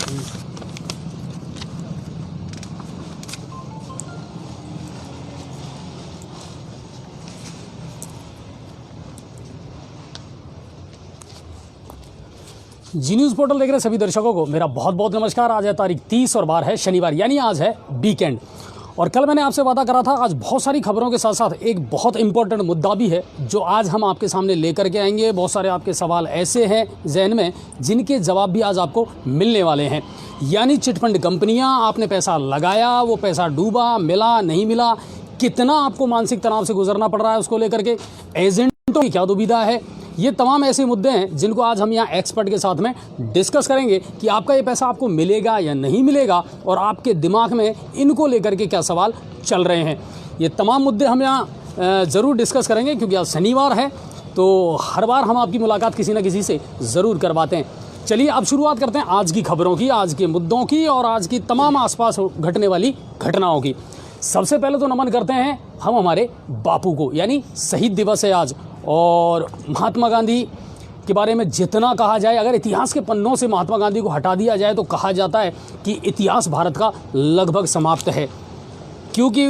जी news portal देख रहे सभी दर्शकों को मेरा बहुत बहुत नमस्कार। आज है तारीख 30 और बार है शनिवार, यानी आज है वीकेंड। और कल मैंने आपसे वादा करा था आज बहुत सारी खबरों के साथ साथ एक बहुत इंपॉर्टेंट मुद्दा भी है जो आज हम आपके सामने लेकर के आएंगे। बहुत सारे आपके सवाल ऐसे हैं जहन में जिनके जवाब भी आज आपको मिलने वाले हैं। यानी चिटफंड कंपनियां, आपने पैसा लगाया, वो पैसा डूबा, मिला नहीं मिला, कितना आपको मानसिक तनाव से गुजरना पड़ रहा है उसको लेकर के, एजेंटों की क्या दुविधा है, ये तमाम ऐसे मुद्दे हैं जिनको आज हम यहाँ एक्सपर्ट के साथ में डिस्कस करेंगे कि आपका ये पैसा आपको मिलेगा या नहीं मिलेगा और आपके दिमाग में इनको लेकर के क्या सवाल चल रहे हैं। ये तमाम मुद्दे हम यहाँ ज़रूर डिस्कस करेंगे क्योंकि आज शनिवार है तो हर बार हम आपकी मुलाकात किसी न किसी से ज़रूर करवाते हैं। चलिए अब शुरुआत करते हैं आज की खबरों की, आज के मुद्दों की और आज की तमाम आसपास घटने वाली घटनाओं की। सबसे पहले तो नमन करते हैं हम हमारे बापू को, यानी शहीद दिवस है आज। और महात्मा गांधी के बारे में जितना कहा जाए, अगर इतिहास के पन्नों से महात्मा गांधी को हटा दिया जाए तो कहा जाता है कि इतिहास भारत का लगभग समाप्त है। क्योंकि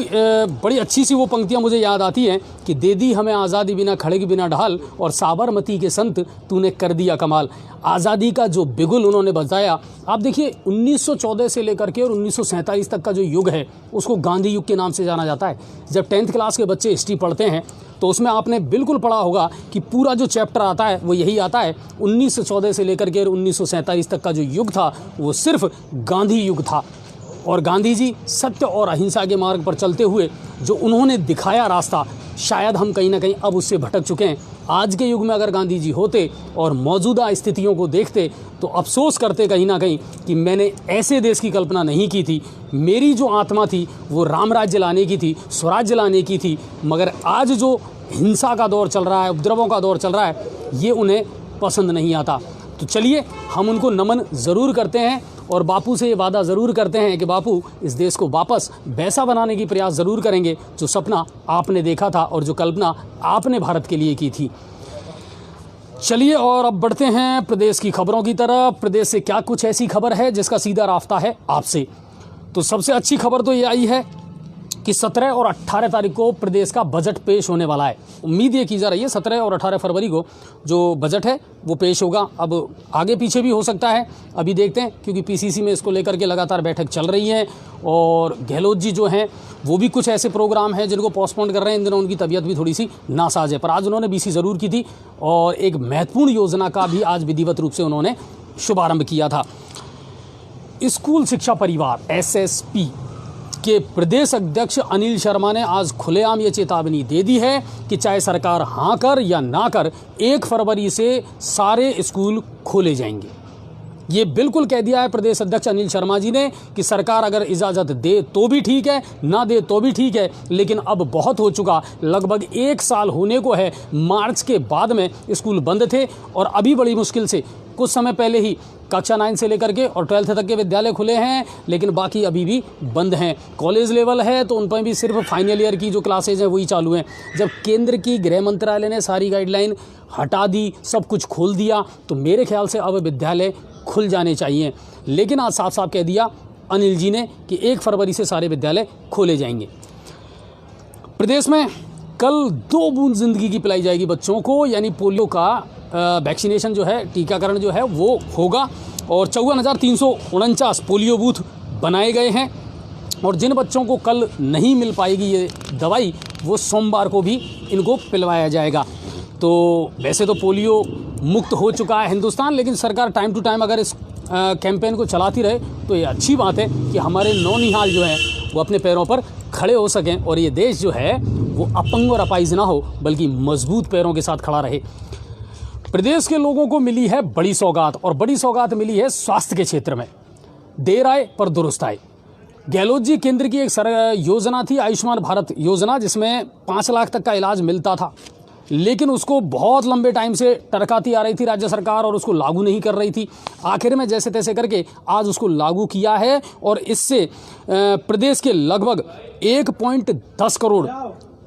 बड़ी अच्छी सी वो पंक्तियाँ मुझे याद आती हैं कि दे दी हमें आज़ादी बिना खड़े की बिना ढाल और साबरमती के संत तूने कर दिया कमाल। आज़ादी का जो बिगुल उन्होंने बजाया, आप देखिए 1914 से लेकर के और 1947 तक का जो युग है उसको गांधी युग के नाम से जाना जाता है। जब 10th क्लास के बच्चे हिस्ट्री पढ़ते हैं तो उसमें आपने बिल्कुल पढ़ा होगा कि पूरा जो चैप्टर आता है वो यही आता है, 1914 से लेकर के 1947 तक का जो युग था वो सिर्फ गांधी युग था। और गांधी जी सत्य और अहिंसा के मार्ग पर चलते हुए जो उन्होंने दिखाया रास्ता, शायद हम कहीं ना कहीं अब उससे भटक चुके हैं। आज के युग में अगर गांधी जी होते और मौजूदा स्थितियों को देखते तो अफसोस करते कहीं ना कहीं कि मैंने ऐसे देश की कल्पना नहीं की थी। मेरी जो आत्मा थी वो राम राज्य लाने की थी, स्वराज्य लाने की थी, मगर आज जो हिंसा का दौर चल रहा है, उपद्रवों का दौर चल रहा है, ये उन्हें पसंद नहीं आता। तो चलिए हम उनको नमन ज़रूर करते हैं और बापू से ये वादा ज़रूर करते हैं कि बापू इस देश को वापस वैसा बनाने की प्रयास ज़रूर करेंगे जो सपना आपने देखा था और जो कल्पना आपने भारत के लिए की थी। चलिए और अब बढ़ते हैं प्रदेश की खबरों की तरफ। प्रदेश से क्या कुछ ऐसी खबर है जिसका सीधा रास्ता है आपसे। तो सबसे अच्छी खबर तो ये आई है कि 17 और 18 तारीख को प्रदेश का बजट पेश होने वाला है। उम्मीद ये की जा रही है 17 और 18 फरवरी को जो बजट है वो पेश होगा। अब आगे पीछे भी हो सकता है, अभी देखते हैं, क्योंकि पीसीसी में इसको लेकर के लगातार बैठक चल रही है और गहलोत जी जो हैं वो भी कुछ ऐसे प्रोग्राम हैं जिनको पोस्टपोन कर रहे हैं। इन दिनों उनकी तबीयत भी थोड़ी सी नासाज है, पर आज उन्होंने बीसी ज़रूर की थी और एक महत्वपूर्ण योजना का भी आज विधिवत रूप से उन्होंने शुभारंभ किया था। स्कूल शिक्षा परिवार SSP के प्रदेश अध्यक्ष अनिल शर्मा ने आज खुलेआम ये चेतावनी दे दी है कि चाहे सरकार हाँ कर या ना कर, 1 फरवरी से सारे स्कूल खोले जाएंगे। ये बिल्कुल कह दिया है प्रदेश अध्यक्ष अनिल शर्मा जी ने कि सरकार अगर इजाज़त दे तो भी ठीक है, ना दे तो भी ठीक है, लेकिन अब बहुत हो चुका। लगभग 1 साल होने को है, मार्च के बाद में स्कूल बंद थे और अभी बड़ी मुश्किल से कुछ समय पहले ही कक्षा 9 से लेकर के और 12th तक के विद्यालय खुले हैं, लेकिन बाकी अभी भी बंद हैं। कॉलेज लेवल है तो उन पर भी सिर्फ फाइनल ईयर की जो क्लासेज हैं वही चालू हैं। जब केंद्र की गृह मंत्रालय ने सारी गाइडलाइन हटा दी, सब कुछ खोल दिया, तो मेरे ख्याल से अब विद्यालय खुल जाने चाहिए। लेकिन आज साफ साफ कह दिया अनिल जी ने कि 1 फरवरी से सारे विद्यालय खोले जाएंगे। प्रदेश में कल 2 बूंद जिंदगी की पिलाई जाएगी बच्चों को, यानी पोलियो का वैक्सीनेशन जो है, टीकाकरण जो है वो होगा और 54,349 पोलियो बूथ बनाए गए हैं। और जिन बच्चों को कल नहीं मिल पाएगी ये दवाई, वो सोमवार को भी इनको पिलवाया जाएगा। तो वैसे तो पोलियो मुक्त हो चुका है हिंदुस्तान, लेकिन सरकार टाइम टू टाइम अगर इस कैंपेन को चलाती रहे तो ये अच्छी बात है कि हमारे नौनिहाल जो हैं वो अपने पैरों पर खड़े हो सकें और ये देश जो है वो अपंग और अपाहिज ना हो, बल्कि मजबूत पैरों के साथ खड़ा रहे। प्रदेश के लोगों को मिली है बड़ी सौगात, और बड़ी सौगात मिली है स्वास्थ्य के क्षेत्र में। देर आए पर दुरुस्त आए। गहलोत जी केंद्र की एक योजना थी आयुष्मान भारत योजना, जिसमें 5 लाख तक का इलाज मिलता था, लेकिन उसको बहुत लंबे टाइम से टरकाती आ रही थी राज्य सरकार और उसको लागू नहीं कर रही थी। आखिर में जैसे तैसे करके आज उसको लागू किया है और इससे प्रदेश के लगभग 1.10 करोड़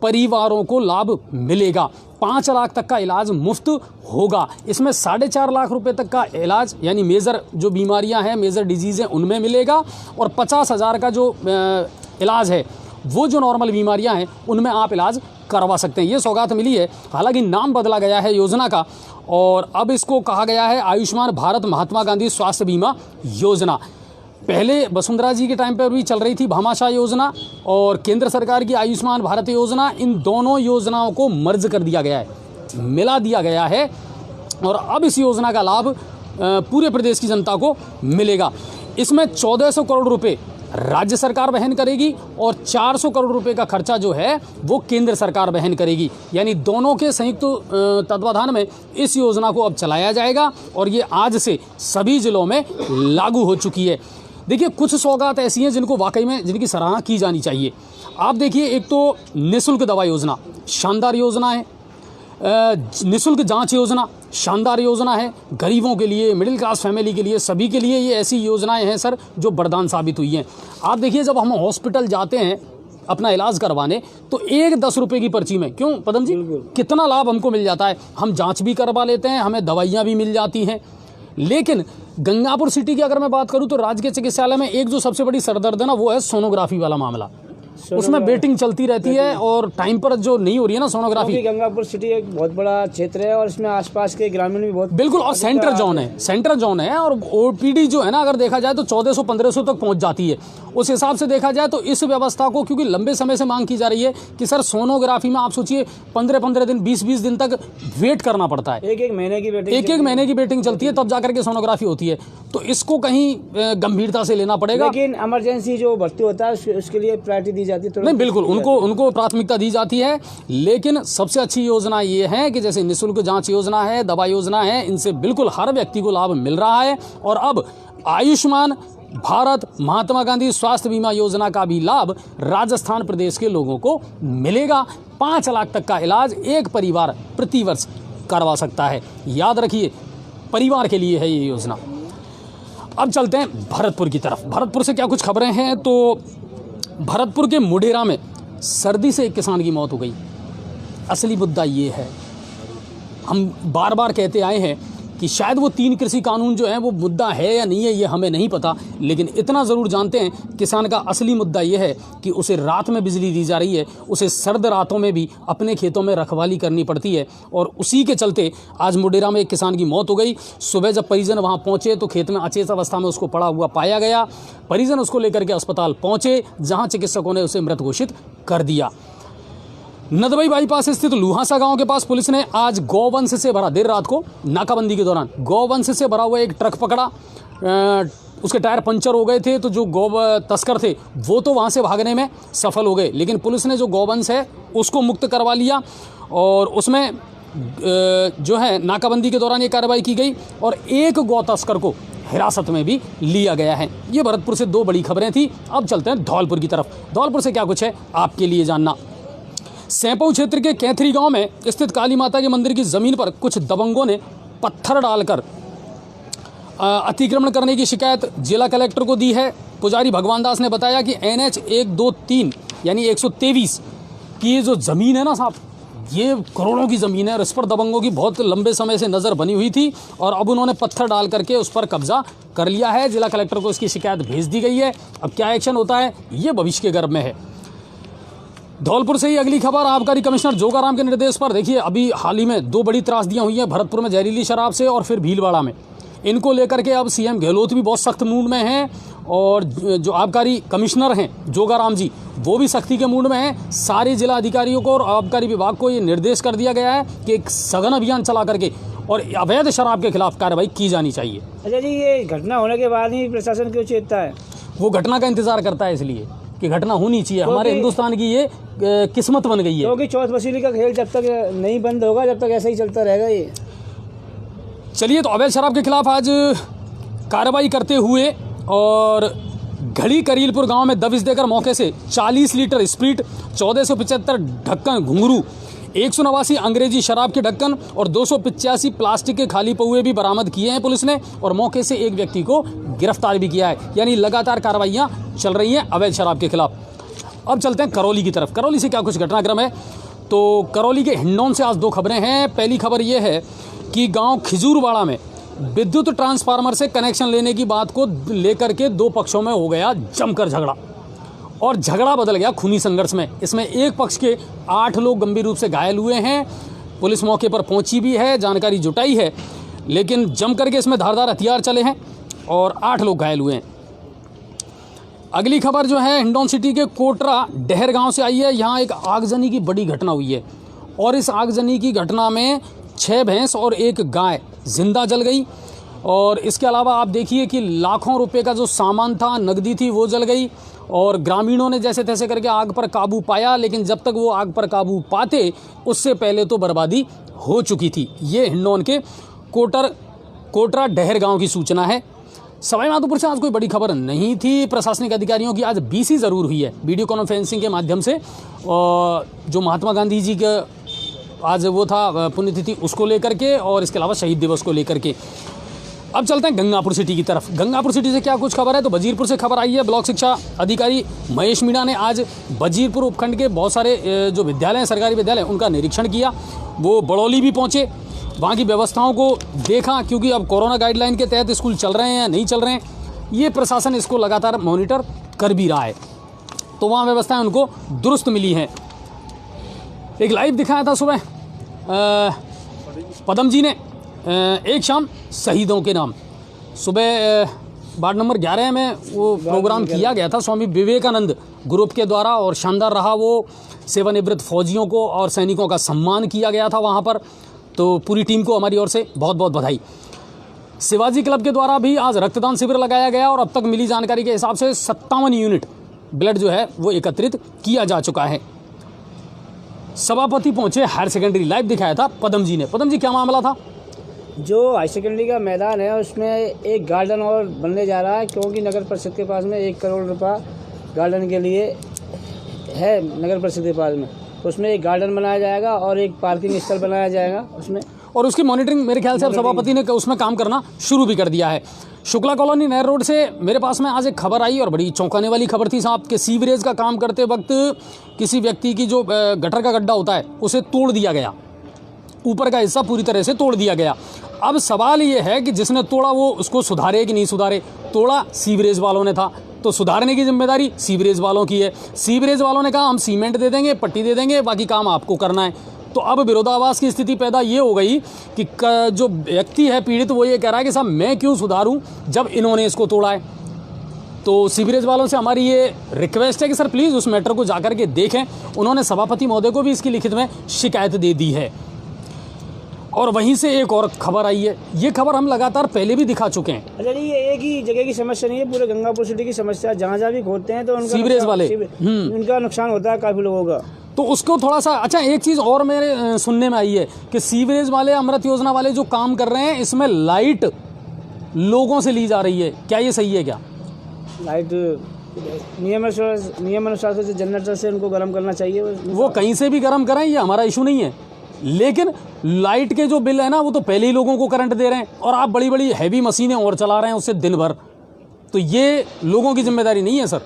परिवारों को लाभ मिलेगा। 5 लाख तक का इलाज मुफ्त होगा। इसमें 4.5 लाख रुपए तक का इलाज यानी मेजर जो बीमारियां हैं, मेजर डिजीज़ हैं, उनमें मिलेगा। और 50,000 का जो इलाज है वो जो नॉर्मल बीमारियां हैं उनमें आप इलाज करवा सकते हैं। ये सौगात मिली है। हालांकि नाम बदला गया है योजना का और अब इसको कहा गया है आयुष्मान भारत महात्मा गांधी स्वास्थ्य बीमा योजना। पहले वसुंधरा जी के टाइम पर भी चल रही थी भामाशाह योजना और केंद्र सरकार की आयुष्मान भारत योजना। इन दोनों योजनाओं को मर्ज कर दिया गया है, मिला दिया गया है और अब इस योजना का लाभ पूरे प्रदेश की जनता को मिलेगा। इसमें 1400 करोड़ रुपए राज्य सरकार वहन करेगी और 400 करोड़ रुपए का खर्चा जो है वो केंद्र सरकार वहन करेगी। यानी दोनों के संयुक्त तत्वाधान में इस योजना को अब चलाया जाएगा और ये आज से सभी जिलों में लागू हो चुकी है। देखिए, कुछ सौगात ऐसी हैं जिनको वाकई में जिनकी सराहना की जानी चाहिए। आप देखिए, एक तो निःशुल्क दवा योजना शानदार योजना है, निःशुल्क जांच योजना शानदार योजना है। गरीबों के लिए, मिडिल क्लास फैमिली के लिए, सभी के लिए ये ऐसी योजनाएं हैं सर जो वरदान साबित हुई हैं। आप देखिए, जब हम हॉस्पिटल जाते हैं अपना इलाज करवाने तो एक 10 रुपए की पर्ची में, क्यों पदम जी, कितना लाभ हमको मिल जाता है। हम जांच भी करवा लेते हैं, हमें दवाइयाँ भी मिल जाती हैं। लेकिन गंगापुर सिटी की अगर मैं बात करूं तो राजकीय चिकित्सालय में एक जो सबसे बड़ी सरदर्द है ना, वो है सोनोग्राफी वाला मामला। उसमें वेटिंग चलती रहती है और टाइम पर जो नहीं हो रही है ना सोनोग्राफी। गंगापुर सिटी एक बहुत बड़ा क्षेत्र है और इसमें आसपास के ग्रामीण भी बहुत, बिल्कुल, और सेंटर जोन है और ओपीडी जो है ना, अगर देखा जाए तो 1400-1500 तक पहुंच जाती है। उस हिसाब से देखा जाए तो इस व्यवस्था को, क्योंकि लंबे समय से मांग की जा रही है कि सर सोनोग्राफी में आप सोचिए 15-15 दिन, 20-20 दिन तक वेट करना पड़ता है। एक महीने की वेटिंग चलती है, तब जाकर के सोनोग्राफी होती है। तो इसको कहीं गंभीरता से लेना पड़ेगा। लेकिन इमरजेंसी जो भर्ती होता है उसके लिए प्रायोरिटी दी जाती है। नहीं, बिल्कुल, उनको प्राथमिकता दी जाती है। लेकिन सबसे अच्छी योजना ये है कि जैसे निःशुल्क जांच योजना है, दवा योजना है, इनसे बिल्कुल हर व्यक्ति को लाभ मिल रहा है। और अब आयुष्मान भारत महात्मा गांधी स्वास्थ्य बीमा योजना का भी लाभ राजस्थान प्रदेश के लोगों को मिलेगा। 5 लाख तक का इलाज एक परिवार प्रतिवर्ष करवा सकता है। याद रखिए, परिवार के लिए है ये योजना। अब चलते हैं भरतपुर की तरफ। भरतपुर से क्या कुछ खबरें हैं तो भरतपुर के मुडेरा में सर्दी से एक किसान की मौत हो गई। असली मुद्दा ये है, हम बार बार कहते आए हैं कि शायद वो 3 कृषि कानून जो हैं वो मुद्दा है या नहीं है ये हमें नहीं पता, लेकिन इतना ज़रूर जानते हैं किसान का असली मुद्दा ये है कि उसे रात में बिजली दी जा रही है, उसे सर्द रातों में भी अपने खेतों में रखवाली करनी पड़ती है। और उसी के चलते आज मुडेरा में एक किसान की मौत हो गई। सुबह जब परिजन वहाँ पहुँचे तो खेत में अचेत अवस्था में उसको पड़ा हुआ पाया गया। परिजन उसको लेकर के अस्पताल पहुँचे, जहाँ चिकित्सकों ने उसे मृत घोषित कर दिया। नदबई बाईपास स्थित लुहासा गांव के पास पुलिस ने आज गौवंश से भरा, देर रात को नाकाबंदी के दौरान गौवंश से भरा हुआ एक ट्रक पकड़ा। उसके टायर पंचर हो गए थे तो जो गौ तस्कर थे वो तो वहां से भागने में सफल हो गए, लेकिन पुलिस ने जो गौवंश है उसको मुक्त करवा लिया और उसमें जो है नाकाबंदी के दौरान ये कार्रवाई की गई और एक गौ तस्कर को हिरासत में भी लिया गया है। ये भरतपुर से 2 बड़ी खबरें थी। अब चलते हैं धौलपुर की तरफ। धौलपुर से क्या कुछ है आपके लिए जानना। सैंपऊ क्षेत्र के कैथरी गांव में स्थित काली माता के मंदिर की जमीन पर कुछ दबंगों ने पत्थर डालकर अतिक्रमण करने की शिकायत जिला कलेक्टर को दी है। पुजारी भगवान दास ने बताया कि NH 123 यानी 123 की ये जो ज़मीन है ना साहब, ये करोड़ों की ज़मीन है और इस पर दबंगों की बहुत लंबे समय से नज़र बनी हुई थी और अब उन्होंने पत्थर डाल करके उस पर कब्जा कर लिया है। जिला कलेक्टर को इसकी शिकायत भेज दी गई है। अब क्या एक्शन होता है ये भविष्य के गर्भ में है। धौलपुर से ही अगली खबर आबकारी कमिश्नर जोगाराम के निर्देश पर। देखिए, अभी हाल ही में 2 बड़ी त्रासदियां हुई हैं भरतपुर में जहरीली शराब से और फिर भीलवाड़ा में। इनको लेकर के अब सीएम गहलोत भी बहुत सख्त मूड में हैं और जो आबकारी कमिश्नर हैं जोगाराम जी वो भी सख्ती के मूड में हैं। सारे जिला अधिकारियों को और आबकारी विभाग को ये निर्देश कर दिया गया है कि एक सघन अभियान चला करके और अवैध शराब के खिलाफ कार्रवाई की जानी चाहिए। अच्छा जी, ये घटना होने के बाद ही प्रशासन क्यों चेतता है? वो घटना का इंतजार करता है इसलिए कि घटना होनी चाहिए। हमारे हिंदुस्तान की ये किस्मत बन गई है। क्योंकि चौथ वसूली का खेल जब तक नहीं बंद होगा जब तक ऐसा ही चलता रहेगा ये। चलिए, तो अवैध शराब के खिलाफ आज कार्रवाई करते हुए और घड़ी करीलपुर गांव में दबिश देकर मौके से 40 लीटर स्प्रिट, 1475 ढक्कन घुंघरू, 189 अंग्रेजी शराब के ढक्कन और 285 प्लास्टिक के खाली पौए भी बरामद किए हैं पुलिस ने और मौके से एक व्यक्ति को गिरफ्तार भी किया है। यानी लगातार कार्रवाइयां चल रही हैं अवैध शराब के खिलाफ। अब चलते हैं करौली की तरफ। करौली से क्या कुछ घटनाक्रम है, तो करौली के हिंडौन से आज दो खबरें हैं। पहली खबर ये है कि गांव खिजूरवाड़ा में विद्युत ट्रांसफार्मर से कनेक्शन लेने की बात को लेकर के दो पक्षों में हो गया जमकर झगड़ा, और झगड़ा बदल गया खूनी संघर्ष में। इसमें एक पक्ष के 8 लोग गंभीर रूप से घायल हुए हैं। पुलिस मौके पर पहुंची भी है, जानकारी जुटाई है, लेकिन जम करके इसमें धारदार हथियार चले हैं और 8 लोग घायल हुए हैं। अगली खबर जो है हिंडौन सिटी के कोटरा डहर गांव से आई है। यहाँ एक आगजनी की बड़ी घटना हुई है और इस आगजनी की घटना में 6 भैंस और 1 गाय जिंदा जल गई। और इसके अलावा आप देखिए कि लाखों रुपए का जो सामान था, नकदी थी, वो जल गई। और ग्रामीणों ने जैसे तैसे करके आग पर काबू पाया, लेकिन जब तक वो आग पर काबू पाते उससे पहले तो बर्बादी हो चुकी थी। ये हिंडौन के कोटरा डहर गांव की सूचना है। सवाईमाधोपुर से आज कोई बड़ी खबर नहीं थी। प्रशासनिक अधिकारियों की आज बीसी ज़रूर हुई है वीडियो कॉन्फ्रेंसिंग के माध्यम से, जो महात्मा गांधी जी का आज वो था पुण्यतिथि, उसको लेकर के, और इसके अलावा शहीद दिवस को लेकर के। अब चलते हैं गंगापुर सिटी की तरफ। गंगापुर सिटी से क्या कुछ खबर है, तो वजीरपुर से खबर आई है। ब्लॉक शिक्षा अधिकारी महेश मीणा ने आज वजीरपुर उपखंड के बहुत सारे जो विद्यालय हैं, सरकारी विद्यालय, उनका निरीक्षण किया। वो बड़ौली भी पहुँचे, वहाँ की व्यवस्थाओं को देखा, क्योंकि अब कोरोना गाइडलाइन के तहत स्कूल चल रहे हैं या नहीं चल रहे हैं, ये प्रशासन इसको लगातार मॉनिटर कर भी रहा है। तो वहाँ व्यवस्थाएं उनको दुरुस्त मिली हैं। एक लाइव दिखाया था सुबह पदम जी ने, एक शाम शहीदों के नाम। सुबह वार्ड नंबर 11 में वो प्रोग्राम किया गया था स्वामी विवेकानंद ग्रुप के द्वारा, और शानदार रहा वो। सेवानिवृत्त फौजियों को और सैनिकों का सम्मान किया गया था वहाँ पर। तो पूरी टीम को हमारी ओर से बहुत बहुत बधाई। शिवाजी क्लब के द्वारा भी आज रक्तदान शिविर लगाया गया, और अब तक मिली जानकारी के हिसाब से 57 यूनिट ब्लड जो है वो एकत्रित किया जा चुका है। सभापति पहुंचे हायर सेकेंडरी, लाइव दिखाया था पदम जी ने। पदम जी, क्या मामला था? जो हाई सेकेंडरी का मैदान है उसमें एक गार्डन और बनने जा रहा है, क्योंकि नगर परिषद के पास में 1 करोड़ रुपया गार्डन के लिए है नगर परिषद के पास में। उसमें एक गार्डन बनाया जाएगा और एक पार्किंग स्थल बनाया जाएगा उसमें, और उसकी मॉनिटरिंग मेरे ख्याल से अब सभापति ने उसमें काम करना शुरू भी कर दिया है। शुक्ला कॉलोनी नहर रोड से मेरे पास में आज एक खबर आई, और बड़ी चौंकाने वाली खबर थी साहब, कि सीवरेज का काम करते वक्त किसी व्यक्ति की जो गटर का गड्ढा होता है उसे तोड़ दिया गया, ऊपर का हिस्सा पूरी तरह से तोड़ दिया गया। अब सवाल ये है कि जिसने तोड़ा वो उसको सुधारे कि नहीं सुधारे। तोड़ा सीवरेज वालों ने था, तो सुधारने की जिम्मेदारी सीवरेज वालों की है। सीवरेज वालों ने कहा हम सीमेंट दे देंगे, पट्टी दे देंगे, बाकी काम आपको करना है। तो अब विरोधाभास की स्थिति पैदा ये हो गई कि जो व्यक्ति है पीड़ित, वो ये कह रहा है कि साहब मैं क्यों सुधारूं जब इन्होंने इसको तोड़ा है। तो सीवरेज वालों से हमारी ये रिक्वेस्ट है कि सर प्लीज़ उस मैटर को जाकर के देखें। उन्होंने सभापति महोदय को भी इसकी लिखित में शिकायत दे दी है। और वहीं से एक और खबर आई है, ये खबर हम लगातार पहले भी दिखा चुके हैं। अच्छा जी, ये एक ही जगह की समस्या नहीं है, पूरे गंगापुर सिटी की समस्या। जहाँ जहाँ भी खोदते हैं तो उनका सीवरेज वाले उनका नुकसान होता है काफ़ी लोगों का। तो उसको थोड़ा सा, अच्छा एक चीज़ और मेरे सुनने में आई है कि सीवरेज वाले, अमृत योजना वाले जो काम कर रहे हैं, इसमें लाइट लोगों से ली जा रही है। क्या ये सही है? क्या लाइट नियमानुसार से जनरेटर से उनको गर्म करना चाहिए। वो कहीं से भी गर्म करें, ये हमारा इशू नहीं है, लेकिन लाइट के जो बिल है ना, वो तो पहले ही लोगों को करंट दे रहे हैं, और आप बड़ी बड़ी हैवी मशीनें और चला रहे हैं उससे दिन भर। तो ये लोगों की जिम्मेदारी नहीं है सर।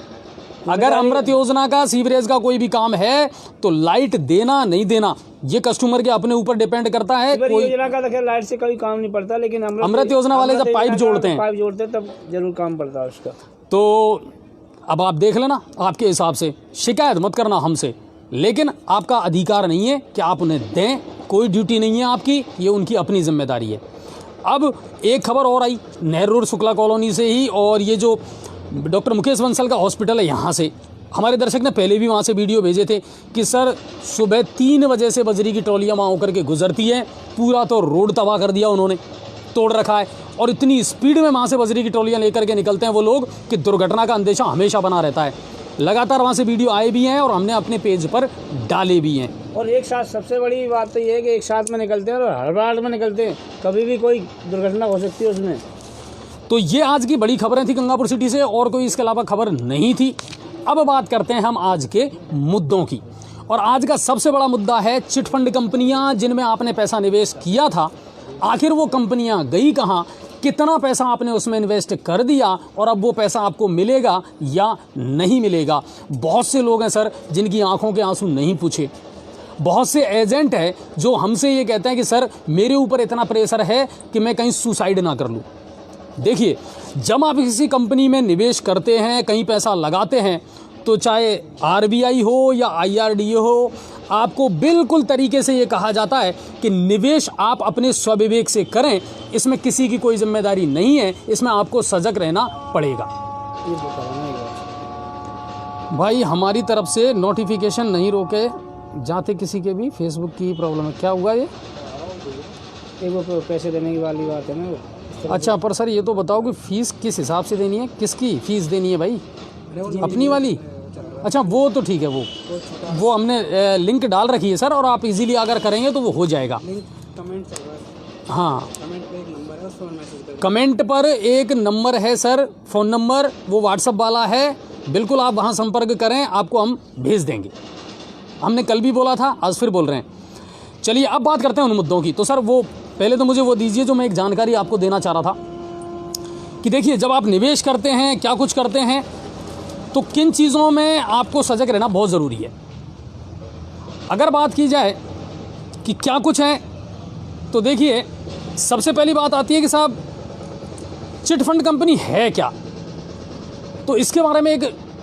अगर अमृत योजना का, सीवरेज का कोई भी काम है तो लाइट देना नहीं देना ये कस्टमर के अपने ऊपर डिपेंड करता है। कोई योजना का तो लाइट से कोई काम नहीं पड़ता, लेकिन अमृत योजना वाले जब पाइप जोड़ते हैं तब जरूर काम पड़ता है उसका। तो अब आप देख लेना आपके हिसाब से, शिकायत मत करना हमसे, लेकिन आपका अधिकार नहीं है कि आप उन्हें दें, कोई ड्यूटी नहीं है आपकी, ये उनकी अपनी जिम्मेदारी है। अब एक खबर और आई नहर रोड शुक्ला कॉलोनी से ही, और ये जो डॉक्टर मुकेश बंसल का हॉस्पिटल है, यहाँ से हमारे दर्शक ने पहले भी वहाँ से वीडियो भेजे थे कि सर सुबह 3 बजे से बजरी की ट्रॉलियाँ वहाँ होकर के गुजरती हैं, पूरा तो रोड तबाह कर दिया उन्होंने, तोड़ रखा है, और इतनी स्पीड में वहाँ से बजरी की ट्रॉलियाँ लेकर के निकलते हैं वो लोग कि दुर्घटना का अंदेशा हमेशा बना रहता है। लगातार वहाँ से वीडियो आए भी हैं और हमने अपने पेज पर डाले भी हैं। और एक साथ सबसे बड़ी बात तो ये है कि एक साथ में निकलते हैं और हड़बड़ाहट में निकलते हैं, कभी भी कोई दुर्घटना हो सकती है उसमें। तो ये आज की बड़ी खबरें थी गंगापुर सिटी से, और कोई इसके अलावा खबर नहीं थी। अब बात करते हैं हम आज के मुद्दों की, और आज का सबसे बड़ा मुद्दा है चिटफंड कंपनियां जिनमें आपने पैसा निवेश किया था, आखिर वो कंपनियां गई कहां, कितना पैसा आपने उसमें इन्वेस्ट कर दिया और अब वो पैसा आपको मिलेगा या नहीं मिलेगा। बहुत से लोग हैं सर जिनकी आंखों के आंसू नहीं पूछे। बहुत से एजेंट हैं जो हमसे ये कहते हैं कि सर मेरे ऊपर इतना प्रेशर है कि मैं कहीं सुसाइड ना कर लूँ। देखिए, जब आप किसी कंपनी में निवेश करते हैं, कहीं पैसा लगाते हैं, तो चाहे आरबीआई हो या आईआरडीए हो, आपको बिल्कुल तरीके से ये कहा जाता है कि निवेश आप अपने स्वविवेक से करें, इसमें किसी की कोई जिम्मेदारी नहीं है, इसमें आपको सजग रहना पड़ेगा। भाई हमारी तरफ से नोटिफिकेशन नहीं रोके जाते किसी के भी, फेसबुक की प्रॉब्लम है। क्या हुआ ये? वो पैसे देने की वाली बात है ना वो। अच्छा, पर सर ये तो बताओ कि फ़ीस किस हिसाब से देनी है, किसकी फ़ीस देनी है भाई? अपनी वाली? अच्छा, वो तो ठीक है, वो हमने लिंक डाल रखी है सर, और आप इजीली अगर करेंगे तो वो हो जाएगा। कमेंट चल रहा है। हाँ, कमेंट पे एक नंबर है, उस पर मैसेज करें। कमेंट पर एक नंबर है सर, फ़ोन नंबर, वो व्हाट्सअप वाला है, बिल्कुल आप वहाँ संपर्क करें, आपको हम भेज देंगे। हमने कल भी बोला था, आज फिर बोल रहे हैं। चलिए अब बात करते हैं उन मुद्दों की। तो सर वो पहले तो मुझे वो दीजिए जो मैं एक जानकारी आपको देना चाह रहा था कि देखिए, जब आप निवेश करते हैं, क्या कुछ करते हैं, तो किन चीज़ों में आपको सजग रहना बहुत ज़रूरी है। अगर बात की जाए कि क्या कुछ है, तो देखिए सबसे पहली बात आती है कि साहब चिट फंड कंपनी है क्या। तो इसके बारे में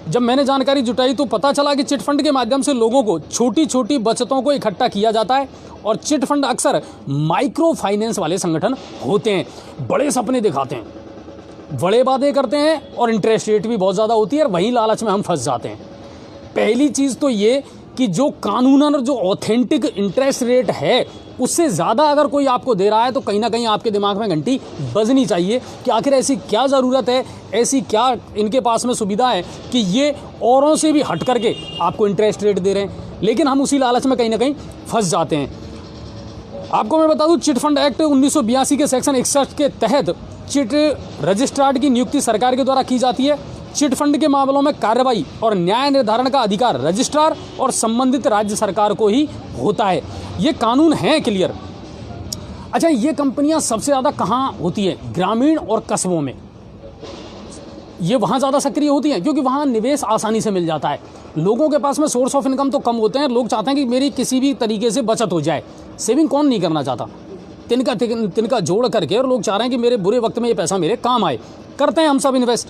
जब मैंने जानकारी जुटाई तो पता चला कि चिट फंड के माध्यम से लोगों को छोटी छोटी बचतों को इकट्ठा किया जाता है, और चिट फंड अक्सर माइक्रो फाइनेंस वाले संगठन होते हैं। बड़े सपने दिखाते हैं, बड़े वादे करते हैं, और इंटरेस्ट रेट भी बहुत ज़्यादा होती है, और वहीं लालच में हम फंस जाते हैं। पहली चीज़ तो ये कि जो कानूनन जो ऑथेंटिक इंटरेस्ट रेट है उससे ज़्यादा अगर कोई आपको दे रहा है, तो कहीं ना कहीं आपके दिमाग में घंटी बजनी चाहिए कि आखिर ऐसी क्या ज़रूरत है, ऐसी क्या इनके पास में सुविधा है कि ये औरों से भी हट करके आपको इंटरेस्ट रेट दे रहे हैं। लेकिन हम उसी लालच में कहीं ना कहीं फंस जाते हैं। आपको मैं बता दूं, चिट फंड एक्ट 1982 के सेक्शन 61 के तहत चिट रजिस्ट्रार की नियुक्ति सरकार के द्वारा की जाती है। चिट फंड के मामलों में कार्रवाई और न्याय निर्धारण का अधिकार रजिस्ट्रार और संबंधित राज्य सरकार को ही होता है। ये कानून है क्लियर। अच्छा, ये कंपनियां सबसे ज़्यादा कहाँ होती है? ग्रामीण और कस्बों में ये वहाँ ज़्यादा सक्रिय होती हैं, क्योंकि वहाँ निवेश आसानी से मिल जाता है। लोगों के पास में सोर्स ऑफ इनकम तो कम होते हैं, लोग चाहते हैं कि मेरी किसी भी तरीके से बचत हो जाए। सेविंग कौन नहीं करना चाहता? तिनका जोड़ करके, और लोग चाह रहे हैं कि मेरे बुरे वक्त में ये पैसा मेरे काम आए। करते हैं हम सब इन्वेस्ट,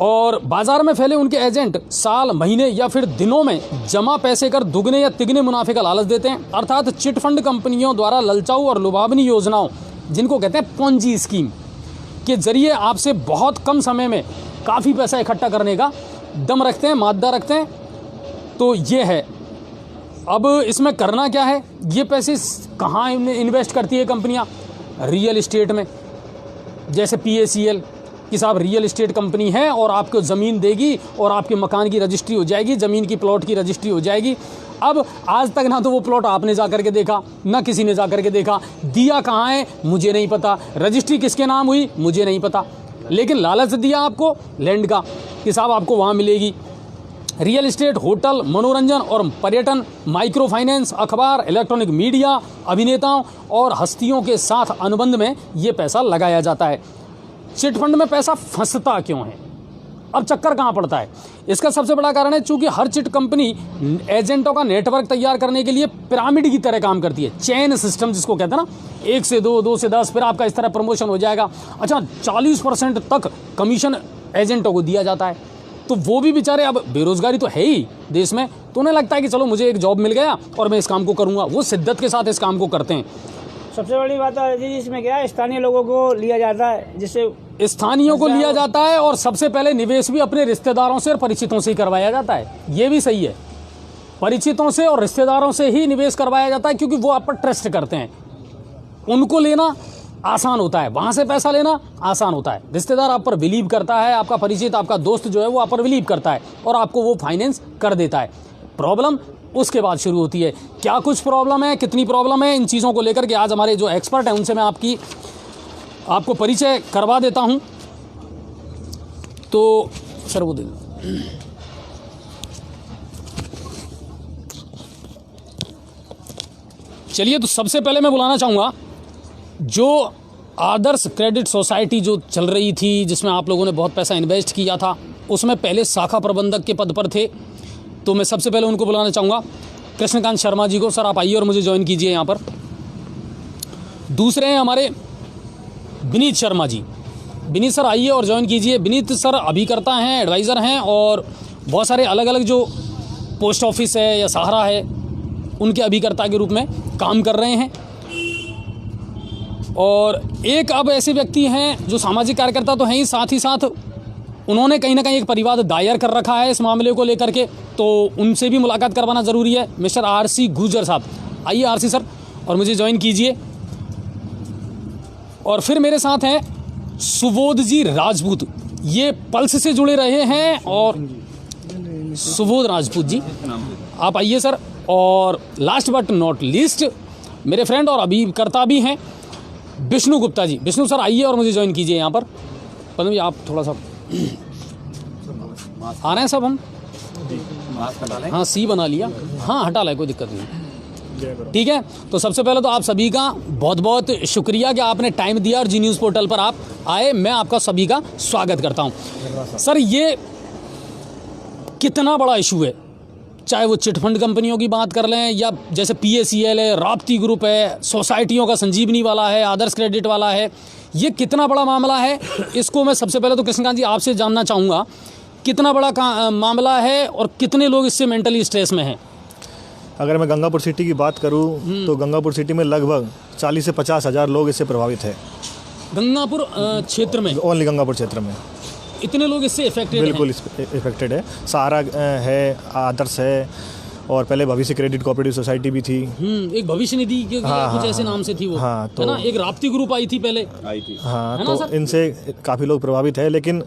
और बाजार में फैले उनके एजेंट साल, महीने या फिर दिनों में जमा पैसे कर दुगने या तिगने मुनाफे का लालच देते हैं। अर्थात चिट फंड कंपनियों द्वारा ललचाऊ और लुभावनी योजनाओं, जिनको कहते हैं पोंजी स्कीम, के जरिए आपसे बहुत कम समय में काफ़ी पैसा इकट्ठा करने का दम रखते हैं, मादा रखते हैं। तो ये है। अब इसमें करना क्या है? ये पैसे कहाँ इन्वेस्ट करती है कंपनियाँ? रियल इस्टेट में, जैसे PACL कि साहब रियल इस्टेट कंपनी है और आपको ज़मीन देगी और आपके मकान की रजिस्ट्री हो जाएगी, ज़मीन की प्लॉट की रजिस्ट्री हो जाएगी। अब आज तक ना तो वो प्लॉट आपने जा करके देखा, ना किसी ने जा करके देखा, दिया कहाँ है मुझे नहीं पता, रजिस्ट्री किसके नाम हुई मुझे नहीं पता, लेकिन लालच दिया आपको लैंड का कि साहब आपको वहाँ मिलेगी। रियल इस्टेट, होटल, मनोरंजन और पर्यटन, माइक्रो फाइनेंस, अखबार, इलेक्ट्रॉनिक मीडिया, अभिनेताओं और हस्तियों के साथ अनुबंध में ये पैसा लगाया जाता है। चिट फंड में पैसा फंसता क्यों है? अब चक्कर कहाँ पड़ता है? इसका सबसे बड़ा कारण है चूंकि हर चिट कंपनी एजेंटों का नेटवर्क तैयार करने के लिए पिरामिड की तरह काम करती है। चेन सिस्टम जिसको कहते हैं ना, 1 से 2, 2 से 10, फिर आपका इस तरह प्रमोशन हो जाएगा। अच्छा, 40% तक कमीशन एजेंटों को दिया जाता है। तो वो भी बेचारे, अब बेरोजगारी तो है ही देश में, तो उन्हें लगता है कि चलो मुझे एक जॉब मिल गया और मैं इस काम को करूँगा। वो शिद्दत के साथ इस काम को करते हैं। सबसे बड़ी बात है जी इसमें क्या है, स्थानीय लोगों को लिया जाता है, जिससे स्थानीयों को लिया जाता है, और सबसे पहले निवेश भी अपने रिश्तेदारों से और परिचितों से ही करवाया जाता है। ये भी सही है, परिचितों से और रिश्तेदारों से ही निवेश करवाया जाता है, क्योंकि वो आप पर ट्रस्ट करते हैं। उनको लेना आसान होता है, वहाँ से पैसा लेना आसान होता है। रिश्तेदार आप पर बिलीव करता है, आपका परिचित, आपका दोस्त जो है वो आप पर बिलीव करता है और आपको वो फाइनेंस कर देता है। प्रॉब्लम उसके बाद शुरू होती है। क्या कुछ प्रॉब्लम है, कितनी प्रॉब्लम है, इन चीज़ों को लेकर के आज हमारे जो एक्सपर्ट हैं उनसे मैं आपको परिचय करवा देता हूं। तो सर वो दे दो। चलिए, तो सबसे पहले मैं बुलाना चाहूँगा जो आदर्श क्रेडिट सोसाइटी जो चल रही थी, जिसमें आप लोगों ने बहुत पैसा इन्वेस्ट किया था, उसमें पहले शाखा प्रबंधक के पद पर थे। तो मैं सबसे पहले उनको बुलाना चाहूँगा, कृष्णकांत शर्मा जी को। सर आप आइए और मुझे ज्वाइन कीजिए यहाँ पर। दूसरे हैं हमारे विनीत शर्मा जी। विनीत सर आइए और ज्वाइन कीजिए। विनीत सर अभिकर्ता हैं, एडवाइज़र हैं और बहुत सारे अलग अलग जो पोस्ट ऑफिस है या सहारा है उनके अभिकर्ता के रूप में काम कर रहे हैं। और एक अब ऐसे व्यक्ति हैं जो सामाजिक कार्यकर्ता तो हैं ही, साथ ही साथ उन्होंने कहीं ना कहीं एक परिवाद दायर कर रखा है इस मामले को लेकर के, तो उनसे भी मुलाकात करवाना ज़रूरी है। मिस्टर आरसी गुर्जर साहब, आइए आरसी सर और मुझे ज्वाइन कीजिए। और फिर मेरे साथ हैं सुबोध जी राजपूत, ये पल्स से जुड़े रहे हैं। और सुबोध राजपूत जी आप आइए सर। और लास्ट बट नॉट लीस्ट मेरे फ्रेंड और अभिकर्ता भी हैं विष्णु गुप्ता जी। विष्णु सर आइए और मुझे ज्वाइन कीजिए यहाँ पर। पद्म जी आप थोड़ा सा आ रहे हैं सब हम? हाँ सी बना लिया, हाँ हटा लाए, कोई दिक्कत नहीं। ठीक है, तो सबसे पहले तो आप सभी का बहुत बहुत शुक्रिया कि आपने टाइम दिया और जी न्यूज़ पोर्टल पर आप आए। मैं आपका सभी का स्वागत करता हूँ। सर ये कितना बड़ा इशू है, चाहे वो चिटफंड कंपनियों की बात कर लें या जैसे PACL है, राप्ती ग्रुप है, सोसाइटियों का संजीवनी वाला है, आदर्श क्रेडिट वाला है, ये कितना बड़ा मामला है, इसको मैं सबसे पहले तो कृष्णकांत जी आपसे जानना चाहूँगा, कितना बड़ा मामला है और कितने लोग इससे मेंटली स्ट्रेस में हैं? अगर मैं गंगापुर सिटी की बात करूं तो गंगापुर सिटी में लगभग 40 से 50 हज़ार लोग इससे प्रभावित हैं। गंगापुर क्षेत्र में, ओनली गंगापुर क्षेत्र में इतने लोग इससे इफेक्टेड बिल्कुल इफेक्टेड है। सहारा है, आदर्श है और पहले भविष्य क्रेडिट कोऑपरेटिव सोसाइटी भी थी। एक भविष्य निधि के कुछ ऐसे नाम से थी वो, तो है ना, एक राप्ती ग्रुप आई थी पहले। हाँ, तो इनसे काफ़ी लोग प्रभावित है। लेकिन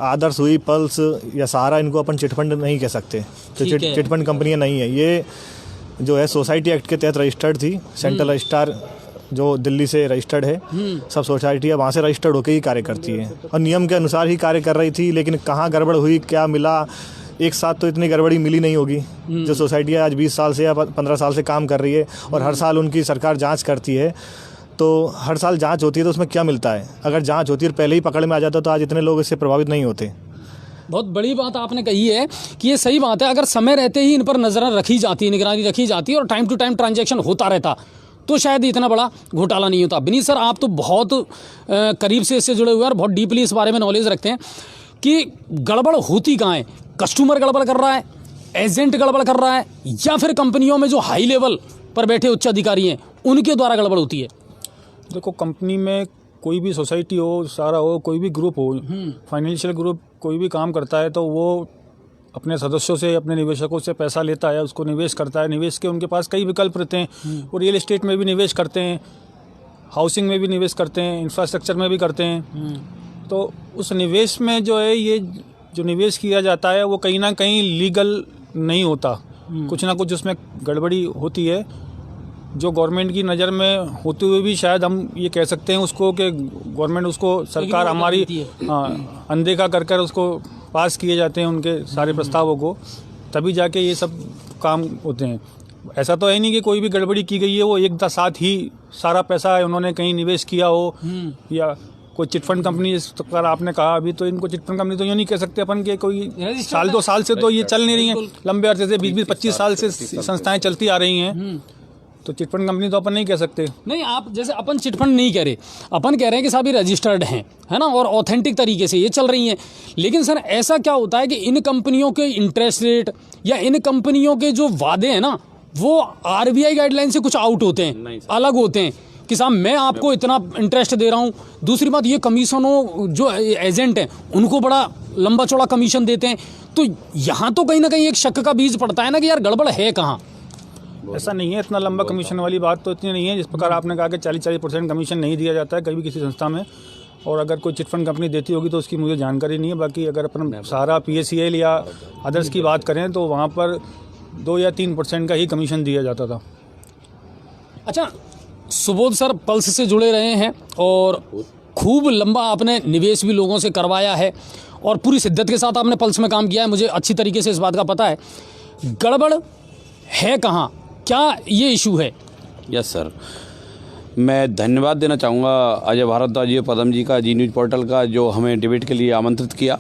आदर्श हुई, पल्स या सहारा, इनको अपन चिटफंड नहीं कह सकते, तो चिटफंड कंपनियाँ नहीं है। ये जो है सोसाइटी एक्ट के तहत रजिस्टर्ड थी, सेंट्रल रजिस्ट्रार जो दिल्ली से रजिस्टर्ड है, सब सोसाइटियाँ वहाँ से रजिस्टर्ड होकर ही कार्य करती है और नियम के अनुसार ही कार्य कर रही थी। लेकिन कहाँ गड़बड़ हुई, क्या मिला, एक साथ तो इतनी गड़बड़ी मिली नहीं होगी। जो सोसाइटियाँ आज 20 साल से या 15 साल से काम कर रही है और हर साल उनकी सरकार जांच करती है, तो हर साल जांच होती है, तो उसमें क्या मिलता है? अगर जांच होती है और पहले ही पकड़ में आ जाता तो आज इतने लोग इससे प्रभावित नहीं होते। बहुत बड़ी बात आपने कही है कि ये सही बात है। अगर समय रहते ही इन पर नज़र रखी जाती, निगरानी रखी जाती और टाइम टू टाइम ट्रांजैक्शन होता रहता तो शायद इतना बड़ा घोटाला नहीं होता। विनीत सर आप तो बहुत करीब से इससे जुड़े हुए हैं और बहुत डीपली इस बारे में नॉलेज रखते हैं कि गड़बड़ होती कहाँ है? कस्टमर गड़बड़ कर रहा है, एजेंट गड़बड़ कर रहा है, या फिर कंपनियों में जो हाई लेवल पर बैठे उच्च अधिकारी हैं उनके द्वारा गड़बड़ होती है? देखो, कंपनी में कोई भी सोसाइटी हो, सारा हो, कोई भी ग्रुप हो, फाइनेंशियल ग्रुप कोई भी काम करता है तो वो अपने सदस्यों से, अपने निवेशकों से पैसा लेता है, उसको निवेश करता है। निवेश के उनके पास कई विकल्प रहते हैं। वो रियल एस्टेट में भी निवेश करते हैं, हाउसिंग में भी निवेश करते हैं, इंफ्रास्ट्रक्चर में भी करते हैं। तो उस निवेश में जो है, ये जो निवेश किया जाता है वो कहीं ना कहीं लीगल नहीं होता, कुछ ना कुछ उसमें गड़बड़ी होती है, जो गवर्नमेंट की नज़र में होते हुए भी शायद हम ये कह सकते हैं उसको कि गवर्नमेंट उसको, सरकार हमारी अनदेखा कर कर उसको पास किए जाते हैं उनके सारे प्रस्तावों को, तभी जाके ये सब काम होते हैं। ऐसा तो है नहीं कि कोई भी गड़बड़ी की गई है वो एक साथ ही सारा पैसा है उन्होंने कहीं निवेश किया हो, या कोई चिटफंड कंपनी जिस प्रकार आपने कहा अभी, तो इनको चिटफंड कंपनी तो यूँ नहीं कह सकते अपन के कोई साल 2 साल से तो ये चल नहीं रही हैं, लंबे अरसे से 20-25 साल से संस्थाएं चलती आ रही हैं, तो चिटफंड कंपनी तो अपन नहीं कह सकते। नहीं, आप जैसे अपन चिटफंड नहीं कह रहे, अपन कह रहे हैं कि सभी रजिस्टर्ड हैं, है ना, और ऑथेंटिक तरीके से ये चल रही हैं। लेकिन सर ऐसा क्या होता है कि इन कंपनियों के इंटरेस्ट रेट या इन कंपनियों के जो वादे हैं ना, वो RBI गाइडलाइन से कुछ आउट होते हैं, अलग होते हैं कि साहब मैं आपको इतना इंटरेस्ट दे रहा हूँ। दूसरी बात, ये कमीशनों जो एजेंट हैं उनको बड़ा लंबा चौड़ा कमीशन देते हैं। तो यहाँ तो कहीं ना कहीं एक शक का बीज पड़ता है ना कि यार गड़बड़ है कहाँ। ऐसा नहीं है, इतना लंबा कमीशन वाली बात तो इतनी नहीं है। जिस प्रकार आपने कहा कि 40% कमीशन नहीं दिया जाता है कभी किसी संस्था में, और अगर कोई चिटफंड कंपनी देती होगी तो उसकी मुझे जानकारी नहीं है। बाकी अगर अपन सारा PACL या अदर्स की बात करें तो वहाँ पर 2 या 3% का ही कमीशन दिया जाता था। अच्छा, सुबोध सर पल्स से जुड़े रहे हैं और खूब लंबा आपने निवेश भी लोगों से करवाया है और पूरी शिद्दत के साथ आपने पल्स में काम किया है, मुझे अच्छी तरीके से इस बात का पता है। गड़बड़ है कहाँ, क्या ये इशू है? यस सर, मैं धन्यवाद देना चाहूँगा अजय भारद्वाज जी पदम जी का, जी न्यूज़ पोर्टल का, जो हमें डिबेट के लिए आमंत्रित किया।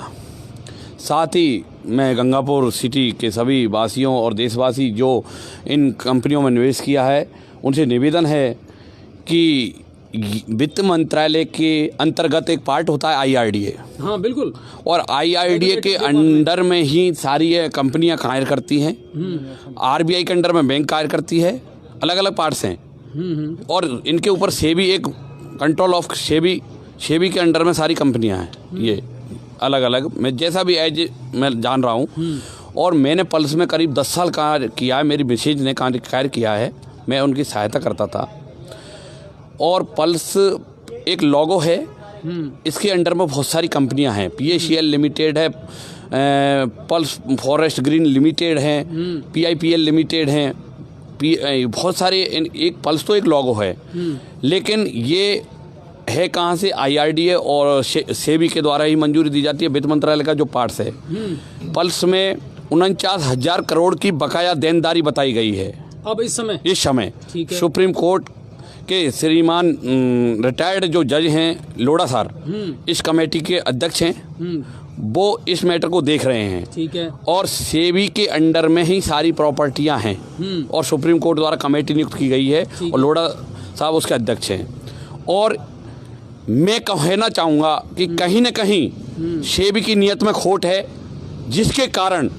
साथ ही मैं गंगापुर सिटी के सभी वासियों और देशवासी जो इन कंपनियों में निवेश किया है, उनसे निवेदन है कि वित्त मंत्रालय के अंतर्गत एक पार्ट होता है IRDA। हाँ बिल्कुल। और IRDA के अंडर में ही सारी ये कंपनियां कार्य करती हैं। RBI के अंडर में बैंक कार्य करती है, अलग अलग पार्ट्स हैं। और इनके ऊपर सेबी एक कंट्रोल ऑफ सेबी के अंडर में सारी कंपनियां हैं। ये अलग अलग, मैं जैसा भी एज मैं जान रहा हूँ। और मैंने पल्स में करीब 10 साल कार्य किया है, मेरी मिसेज ने कार्य किया है, मैं उनकी सहायता करता था। और पल्स एक लोगो है, इसके अंडर में बहुत सारी कंपनियां हैं। PACL लिमिटेड है, पल्स फॉरेस्ट ग्रीन लिमिटेड है, PIPL लिमिटेड है, बहुत सारे। एक पल्स तो एक लोगो है, लेकिन ये है कहाँ से? IRDA और सेबी के द्वारा ही मंजूरी दी जाती है, वित्त मंत्रालय का जो पार्ट्स है। पल्स में 49,000 करोड़ की बकाया देनदारी बताई गई है अब इस समय ठीक है। सुप्रीम कोर्ट के श्रीमान रिटायर्ड जो जज हैं लोढ़ा सर, इस कमेटी के अध्यक्ष हैं, वो इस मैटर को देख रहे हैं। ठीक है। और सेबी के अंडर में ही सारी प्रॉपर्टियां हैं और सुप्रीम कोर्ट द्वारा कमेटी नियुक्त की गई है और लोढ़ा साहब उसके अध्यक्ष हैं। और मैं कहना चाहूँगा कि कहीं ना कहीं सेबी की नीयत में खोट है, जिसके कारण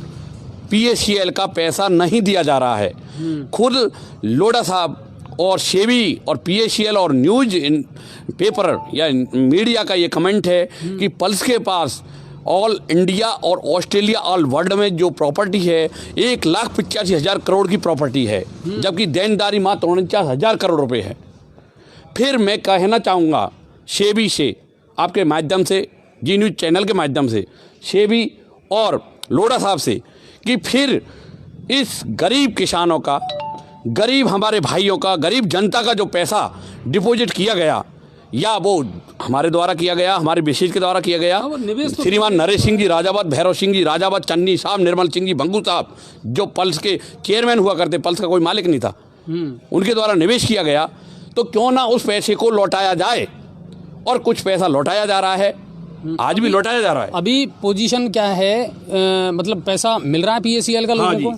PACL का पैसा नहीं दिया जा रहा है। खुद लोढ़ा साहब और सेबी और PACL और न्यूज़ पेपर या मीडिया का ये कमेंट है कि पल्स के पास ऑल इंडिया और ऑस्ट्रेलिया ऑल वर्ल्ड में जो प्रॉपर्टी है 1,85,000 करोड़ की प्रॉपर्टी है, जबकि देनदारी मात्र 49,000 करोड़ रुपए है। फिर मैं कहना चाहूँगा सेबी से, आपके माध्यम से, जी न्यूज़ चैनल के माध्यम से, सेबी और लोढ़ा साहब से, कि फिर इस गरीब किसानों का, गरीब हमारे भाइयों का, गरीब जनता का जो पैसा डिपॉजिट किया गया, या वो हमारे द्वारा किया गया, हमारे विशेष के द्वारा किया गया, श्रीमान नरेश सिंह जी राजावत, भैरव सिंह जी राजावत, चन्नी साहब, निर्मल सिंह जी भंगू साहब, जो पल्स के चेयरमैन हुआ करते, पल्स का कोई मालिक नहीं था, उनके द्वारा निवेश किया गया, तो क्यों ना उस पैसे को लौटाया जाए। और कुछ पैसा लौटाया जा रहा है, आज भी लौटाया जा रहा है। अभी पोजीशन क्या है? मतलब पैसा मिल रहा है PACL का लोगों को?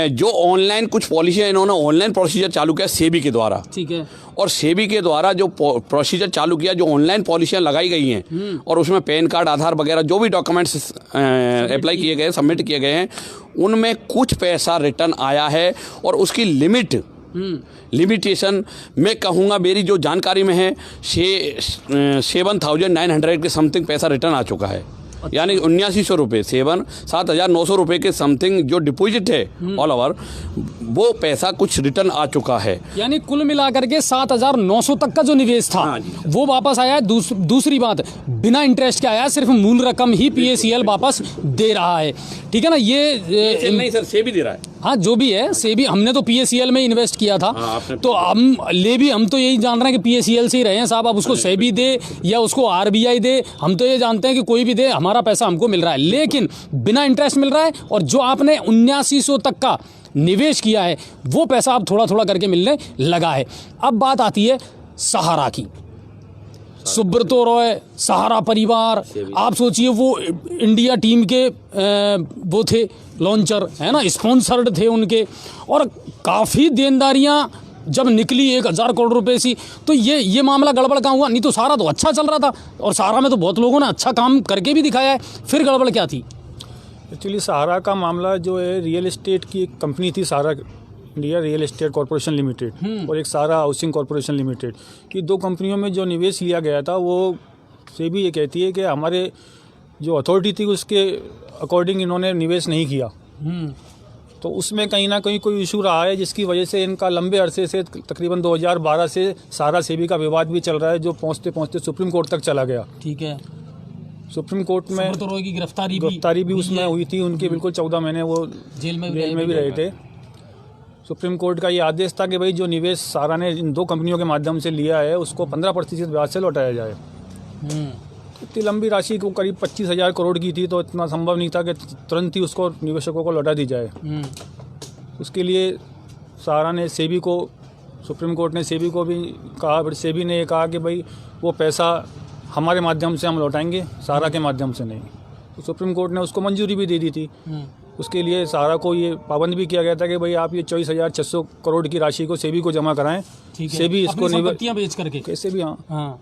जो ऑनलाइन कुछ पॉलिसी है, इन्होंने ऑनलाइन प्रोसीजर चालू किया सेबी के द्वारा। ठीक है। और सेबी के द्वारा जो प्रोसीजर चालू किया, जो ऑनलाइन पॉलिसियां लगाई गई हैं और उसमें पैन कार्ड, आधार वगैरह जो भी डॉक्यूमेंट्स अप्लाई किए गए, सबमिट किए गए हैं, उनमें कुछ पैसा रिटर्न आया है। और उसकी लिमिटेशन मैं कहूँगा, मेरी जो जानकारी में है, 7,900 के समथिंग पैसा रिटर्न आ चुका है। यानी 7900 रुपये, 7,900 रुपये के समथिंग जो डिपॉजिट है ऑल ओवर, वो पैसा कुछ रिटर्न आ चुका है। यानी कुल मिलाकर के 7,900 तक का जो निवेश था वो वापस आया है। दूसरी बात, बिना इंटरेस्ट के आया, सिर्फ मूल रकम ही PACL वापस दे रहा है। ठीक है ना? ये नहीं सर, सेबी दे रहा है। हाँ, जो भी है, सेबी, हमने तो PACL में इन्वेस्ट किया था। तो हम तो यही जान रहे हैं कि PACL से ही रहे हैं साहब। अब उसको सेबी दे या उसको RBI दे, हम तो ये जानते हैं कि कोई भी दे, हमारा पैसा हमको मिल रहा है, लेकिन बिना इंटरेस्ट मिल रहा है। और जो आपने 7900 तक का निवेश किया है, वो पैसा अब थोड़ा थोड़ा करके मिलने लगा है। अब बात आती है सहारा की। सुब्रतो रॉय, सहारा परिवार, आप सोचिए, वो इंडिया टीम के वो थे लॉन्चर, है ना, स्पॉन्सर्ड थे उनके। और काफ़ी देनदारियां जब निकली 1,000 करोड़ रुपए सी, तो ये मामला गड़बड़ कहाँ हुआ? नहीं तो सारा तो अच्छा चल रहा था, और सहारा में तो बहुत लोगों ने अच्छा काम करके भी दिखाया है। फिर गड़बड़ क्या थी? एक्चुअली सहारा का मामला जो है, रियल एस्टेट की एक कंपनी थी, Sahara India real estate corporation limited और एक सहारा हाउसिंग कॉरपोरेशन लिमिटेड की, दो कंपनियों में जो निवेश लिया गया था, वो सेबी ये कहती है कि हमारे जो अथॉरिटी थी उसके अकॉर्डिंग इन्होंने निवेश नहीं किया। तो उसमें कहीं ना कहीं कोई इशू रहा है, जिसकी वजह से इनका लंबे अरसे से, तकरीबन 2012 से सहारा सेबी का विवाद भी चल रहा है, जो पहुँचते पहुँचते सुप्रीम कोर्ट तक चला गया। ठीक है। सुप्रीम कोर्ट में सुब्रतो रॉय की गिरफ्तारी भी उसमें हुई थी उनकी। बिल्कुल 14 महीने वो जेल में भी रहे थे। सुप्रीम कोर्ट का ये आदेश था कि भाई जो निवेश सहारा ने इन दो कंपनियों के माध्यम से लिया है, उसको 15% ब्याज से लौटाया जाए। इतनी लंबी राशि को, करीब 25,000 करोड़ की थी, तो इतना संभव नहीं था कि तुरंत ही उसको निवेशकों को लौटा दी जाए। उसके लिए सहारा ने सेबी को सुप्रीम कोर्ट ने सेबी को भी कहा, बट सेबी ने ये कहा कि भाई वो पैसा हमारे माध्यम से हम लौटाएंगे, सहारा के माध्यम से नहीं। तो सुप्रीम कोर्ट ने उसको मंजूरी भी दे दी थी। उसके लिए सहारा को ये पाबंद भी किया गया था कि भाई आप ये 24,600 करोड़ की राशि को सेबी को जमा कराएं। सेबी इसको संपत्तियां बेच करके कैसे भी, हाँ हाँ,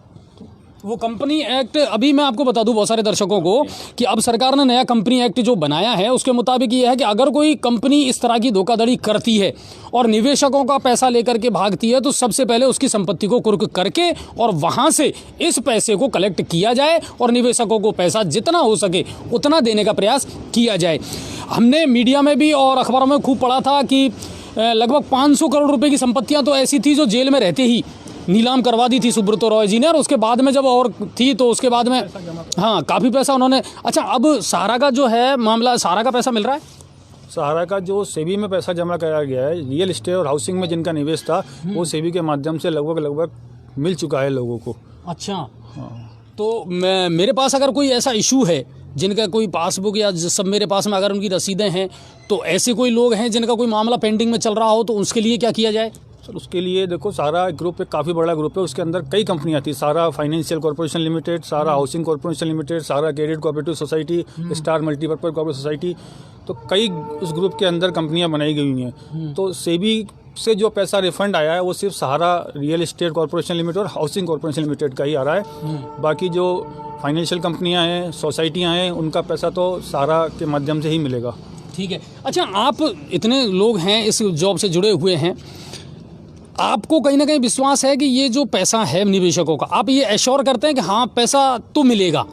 वो कंपनी एक्ट, अभी मैं आपको बता दूं बहुत सारे दर्शकों को कि अब सरकार ने नया कंपनी एक्ट जो बनाया है उसके मुताबिक ये है कि अगर कोई कंपनी इस तरह की धोखाधड़ी करती है और निवेशकों का पैसा लेकर के भागती है तो सबसे पहले उसकी संपत्ति को कुर्क करके और वहां से इस पैसे को कलेक्ट किया जाए और निवेशकों को पैसा जितना हो सके उतना देने का प्रयास किया जाए। हमने मीडिया में भी और अखबारों में खूब पढ़ा था कि लगभग 500 करोड़ रुपए की संपत्तियां तो ऐसी थी जो जेल में रहते ही नीलाम करवा दी थी सुब्रतो रॉय जी ने, और उसके बाद में जब और थी तो उसके बाद में हाँ काफ़ी पैसा उन्होंने। अच्छा, अब सहारा का जो है मामला, सहारा का पैसा मिल रहा है? सहारा का जो सेबी में पैसा जमा कराया गया है, रियल एस्टेट और हाउसिंग में जिनका निवेश था वो सेबी के माध्यम से लगभग मिल चुका है लोगों को। अच्छा तो मेरे पास अगर कोई ऐसा इशू है जिनका कोई पासबुक या सब मेरे पास में अगर उनकी रसीदें हैं तो ऐसे कोई लोग हैं जिनका कोई मामला पेंडिंग में चल रहा हो तो उसके लिए क्या किया जाए? सर उसके लिए देखो, सहारा ग्रुप एक काफ़ी बड़ा ग्रुप है, उसके अंदर कई कंपनियां थी। Sahara financial corporation limited, Sahara housing corporation limited, Sahara credit cooperative society, star multipurpose cooperative society, तो कई उस ग्रुप के अंदर कंपनियां बनाई गई हुई हैं। तो सेबी से जो पैसा रिफंड आया है वो सिर्फ सहारा रियल एस्टेट कॉर्पोरेशन लिमिटेड और हाउसिंग कॉर्पोरेशन लिमिटेड का ही आ रहा है। बाकी जो फाइनेंशियल कंपनियां हैं, सोसाइटियां हैं, उनका पैसा तो सहारा के माध्यम से ही मिलेगा। ठीक है। अच्छा, आप इतने लोग हैं इस जॉब से जुड़े हुए हैं, आपको कहीं ना कहीं विश्वास है कि ये जो पैसा है निवेशकों का, आप ये एश्योर करते हैं कि हाँ पैसा तो मिलेगा?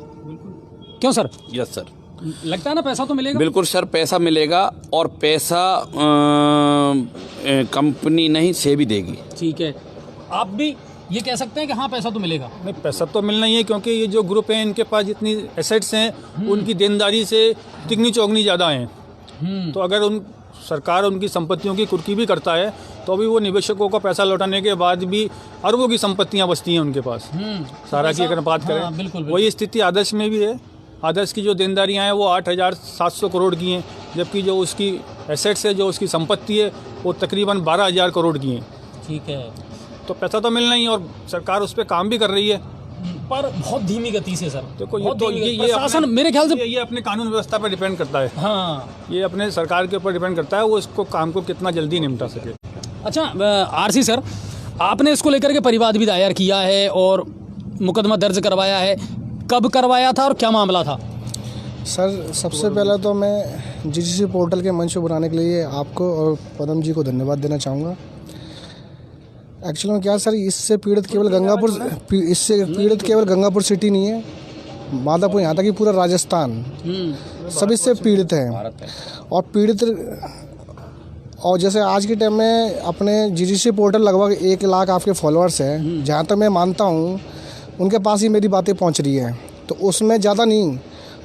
क्यों सर? यस सर, लगता है ना पैसा तो मिलेगा? बिल्कुल सर, पैसा मिलेगा और पैसा कंपनी नहीं सेबी देगी। ठीक है, आप भी ये कह सकते हैं कि हाँ पैसा तो मिलेगा? नहीं, पैसा तो मिलना ही है, क्योंकि ये जो ग्रुप है इनके पास जितनी एसेट्स हैं उनकी देनदारी से तिगनी चौगनी ज़्यादा हैं। तो अगर उन सरकार उनकी संपत्तियों की कुर्की भी करता है तो अभी वो निवेशकों का पैसा लौटाने के बाद भी अरबों की संपत्तियां बचती हैं उनके पास। सहारा की अगर बात करें, हाँ, बिल्कुल। वही स्थिति आदर्श में भी है। आदर्श की जो देनदारियां हैं वो 8,700 करोड़ की हैं, जबकि जो उसकी एसेट्स है, जो उसकी संपत्ति है, वो तकरीबन 12,000 करोड़ की हैं। ठीक है, तो पैसा तो मिलना ही है और सरकार उस पर काम भी कर रही है, पर बहुत धीमी गति से सर। देखो बहुत ये तो धीमी गति। ये प्रशासन मेरे ख्याल से ये अपने कानून व्यवस्था पर डिपेंड करता है। हाँ, ये अपने सरकार के ऊपर डिपेंड करता है, वो इसको काम को कितना जल्दी निपटा सके। अच्छा आरसी सर, आपने इसको लेकर के परिवाद भी दायर किया है और मुकदमा दर्ज करवाया है, कब करवाया था और क्या मामला था? सर सबसे पहले तो मैं जीजीसी पोर्टल के मंच को बनाने के लिए आपको और पदम जी को धन्यवाद देना चाहूँगा। एक्चुअली में क्या सर, इससे पीड़ित केवल गंगापुर सिटी नहीं है, माधापुर यहाँ तक कि पूरा राजस्थान सब इससे पीड़ित हैं। और जैसे आज के टाइम में अपने जीजीसी पोर्टल लगभग 1 लाख आपके फॉलोअर्स हैं, जहाँ तक मैं मानता हूँ उनके पास ही मेरी बातें पहुँच रही हैं, तो उसमें ज़्यादा नहीं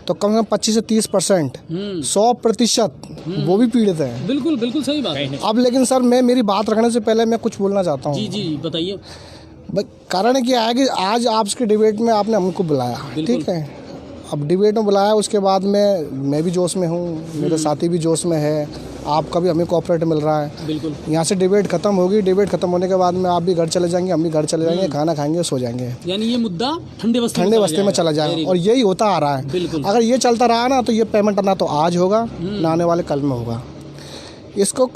तो कम से कम 25 से 30%, 100% वो भी पीड़ित है। बिल्कुल बिल्कुल सही बात है। अब लेकिन सर मैं मेरी बात रखने से पहले मैं कुछ बोलना चाहता हूँ। जी जी बताइए। कारण क्या है कि आज आपके डिबेट में आपने हमको बुलाया, ठीक है, अब डिबेट में बुलाया, उसके बाद में मैं भी जोश में हूँ, मेरे साथी भी जोश में है, आपका भी हमें कोऑपरेट मिल रहा है। बिल्कुल। यहाँ से डिबेट खत्म होगी, डिबेट खत्म होने के बाद में आप भी घर चले जाएंगे, हम भी घर चले जाएंगे, खाना खाएंगे, सो जाएंगे, यानी ये मुद्दा ठंडे बस्ते में चला जाएगा। और यही होता आ रहा है। बिल्कुल। अगर ये चलता रहा ना तो ये पेमेंट ना तो आज होगा ना आने वाले कल में होगा। इसको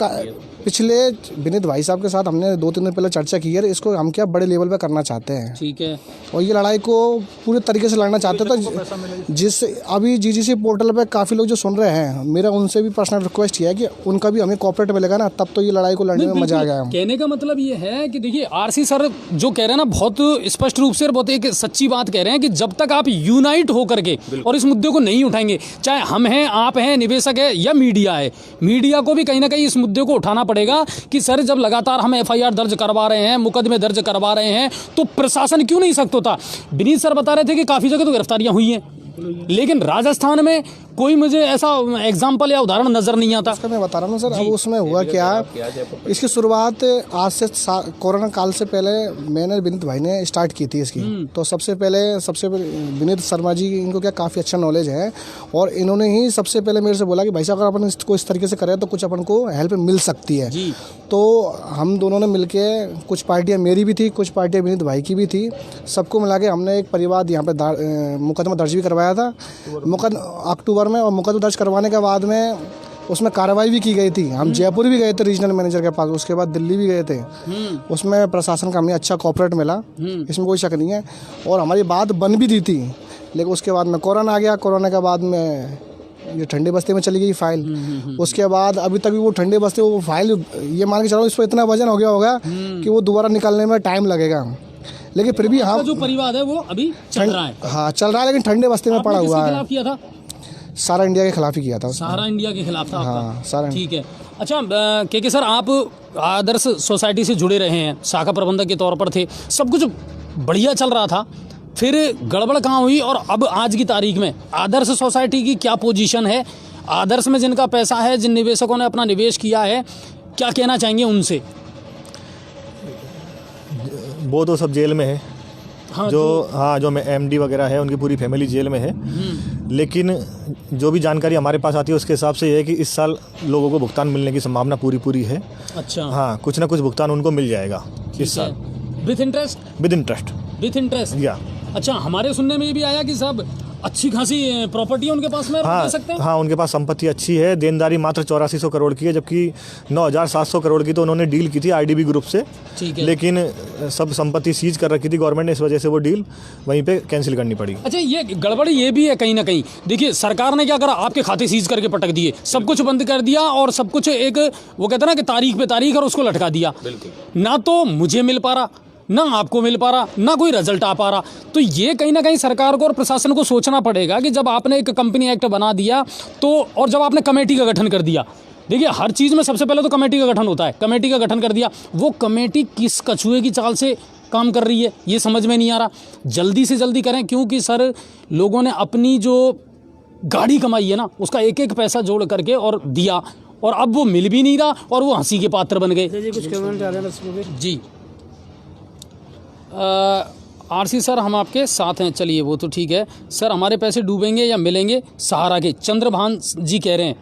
पिछले विनीत भाई साहब के साथ हमने 2-3 दिन पहले चर्चा की है, इसको हम क्या बड़े लेवल पे करना चाहते हैं। ठीक है। और ये लड़ाई को पूरे तरीके से लड़ना चाहते हैं। तो जिस अभी जीजीसी पोर्टल पे काफ़ी लोग जो सुन रहे हैं, मेरा उनसे भी पर्सनल रिक्वेस्ट ये है कि उनका भी हमें कोऑपरेट मिलेगा ना, तब तो ये लड़ाई को लड़ने में मजा आ गया। कहने का मतलब ये है कि देखिए आरसी सर जो कह रहे हैं ना, बहुत स्पष्ट रूप से बहुत एक सच्ची बात कह रहे हैं कि जब तक आप यूनाइट होकर के और इस मुद्दे को नहीं उठाएंगे, चाहे हम हैं, आप हैं, निवेशक है या मीडिया है, मीडिया को भी कहीं ना कहीं इस मुद्दे को उठाना पड़ेगा कि सर जब लगातार हम एफआईआर दर्ज करवा रहे हैं, मुकदमे दर्ज करवा रहे हैं, तो प्रशासन क्यों नहीं सख्त होता? विनीत सर बता रहे थे कि काफ़ी जगह तो गिरफ्तारियां हुई हैं, लेकिन राजस्थान में कोई मुझे ऐसा एग्जाम्पल या उदाहरण नजर नहीं आता। उसका मैं बता रहा हूँ सर। अब उसमें हुआ क्या, इसकी शुरुआत आज से कोरोना काल से पहले मैंने विनीत भाई ने स्टार्ट की थी इसकी। तो सबसे पहले विनीत शर्मा जी, इनको क्या काफ़ी अच्छा नॉलेज है और इन्होंने ही सबसे पहले मेरे से बोला कि भाई साहब अगर अपन इसको इस तरीके से करें तो कुछ अपन को हेल्प मिल सकती है। तो हम दोनों ने मिलके, कुछ पार्टियां मेरी भी थी, कुछ पार्टियां विनीत भाई की भी थी, सबको मिला के हमने एक परिवाद यहाँ पे मुकदमा दर्ज भी करवाया था अक्टूबर में। और मुकदमा दर्ज करवाने के बाद में उसमें कार्रवाई भी की गई थी। हम जयपुर भी गए थे रीजनल मैनेजर के पास, उसके बाद दिल्ली भी गए थे। उसमें प्रशासन का हमें अच्छा कोऑपरेट मिला, इसमें कोई शक नहीं है। और हमारी बात बन भी दी थी, लेकिन उसके बाद में कोरोना आ गया। कोरोना के बाद में ये ठंडे बस्ते में चली गई फाइल। उसके बाद अभी तक भी वो ठंडे बस्ते वो फाइल, ये मान के चलो इस पर इतना वजन हो गया होगा कि वो दोबारा निकालने में टाइम लगेगा। लेकिन फिर भी हम जो परिवाद है वो अभी चल रहा है। हाँ चल रहा है, लेकिन ठंडे बस्ते में पड़ा हुआ है। किया था सारा इंडिया के खिलाफ ही किया था। सारा इंडिया के खिलाफ था आपका? हाँ सारा। ठीक है। अच्छा के सर, आप आदर्श सोसाइटी से जुड़े रहे हैं, शाखा प्रबंधक के तौर पर थे, सब कुछ बढ़िया चल रहा था, फिर गड़बड़ कहाँ हुई? और अब आज की तारीख में आदर्श सोसाइटी की क्या पोजीशन है? आदर्श में जिनका पैसा है, जिन निवेशकों ने अपना निवेश किया है, क्या कहना चाहेंगे उनसे? वो तो सब जेल में है। हाँ, जो MD वगैरह है, उनकी पूरी फैमिली जेल में है। लेकिन जो भी जानकारी हमारे पास आती है उसके हिसाब से ये है कि इस साल लोगों को भुगतान मिलने की संभावना पूरी है। अच्छा। हाँ, कुछ ना कुछ भुगतान उनको मिल जाएगा इस साल। With interest? विद इंटरेस्ट या। अच्छा, हमारे सुनने में ये भी आया कि साहब अच्छी खासी प्रॉपर्टी उनके पास में रख सकते हैं। हाँ, उनके पास संपत्ति अच्छी है। देनदारी मात्र 8400 करोड़ की है, जबकि 9700 करोड़ की तो उन्होंने डील की थी IDB ग्रुप से। ठीक है। लेकिन सब संपत्ति सीज कर रखी थी गवर्नमेंट ने, इस वजह से वो डील वहीं पे कैंसिल करनी पड़ी। अच्छा, ये गड़बड़ी ये भी है कहीं ना कहीं। देखिए, सरकार ने क्या करा, आपके खाते सीज करके पटक दिए, सब कुछ बंद कर दिया और सब कुछ एक वो कहते हैं ना कि तारीख पे तारीख और उसको लटका दिया। ना तो मुझे मिल पा रहा, ना आपको मिल पा रहा, ना कोई रिजल्ट आ पा रहा। तो ये कहीं ना कहीं सरकार को और प्रशासन को सोचना पड़ेगा कि जब आपने एक कंपनी एक्ट बना दिया तो, और जब आपने कमेटी का गठन कर दिया, देखिए हर चीज़ में सबसे पहले तो कमेटी का गठन होता है, कमेटी का गठन कर दिया, वो कमेटी किस कछुए की चाल से काम कर रही है ये समझ में नहीं आ रहा। जल्दी से जल्दी करें, क्योंकि सर लोगों ने अपनी जो गाड़ी कमाई है ना, उसका एक एक पैसा जोड़ करके और दिया, और अब वो मिल भी नहीं रहा और वो हंसी के पात्र बन गए। जी कुछ कमेंट आ रहे हैं दर्शकों के। जी RC सर, हम आपके साथ हैं। चलिए वो तो ठीक है सर, हमारे पैसे डूबेंगे या मिलेंगे सहारा के? चंद्रभान जी कह रहे हैं।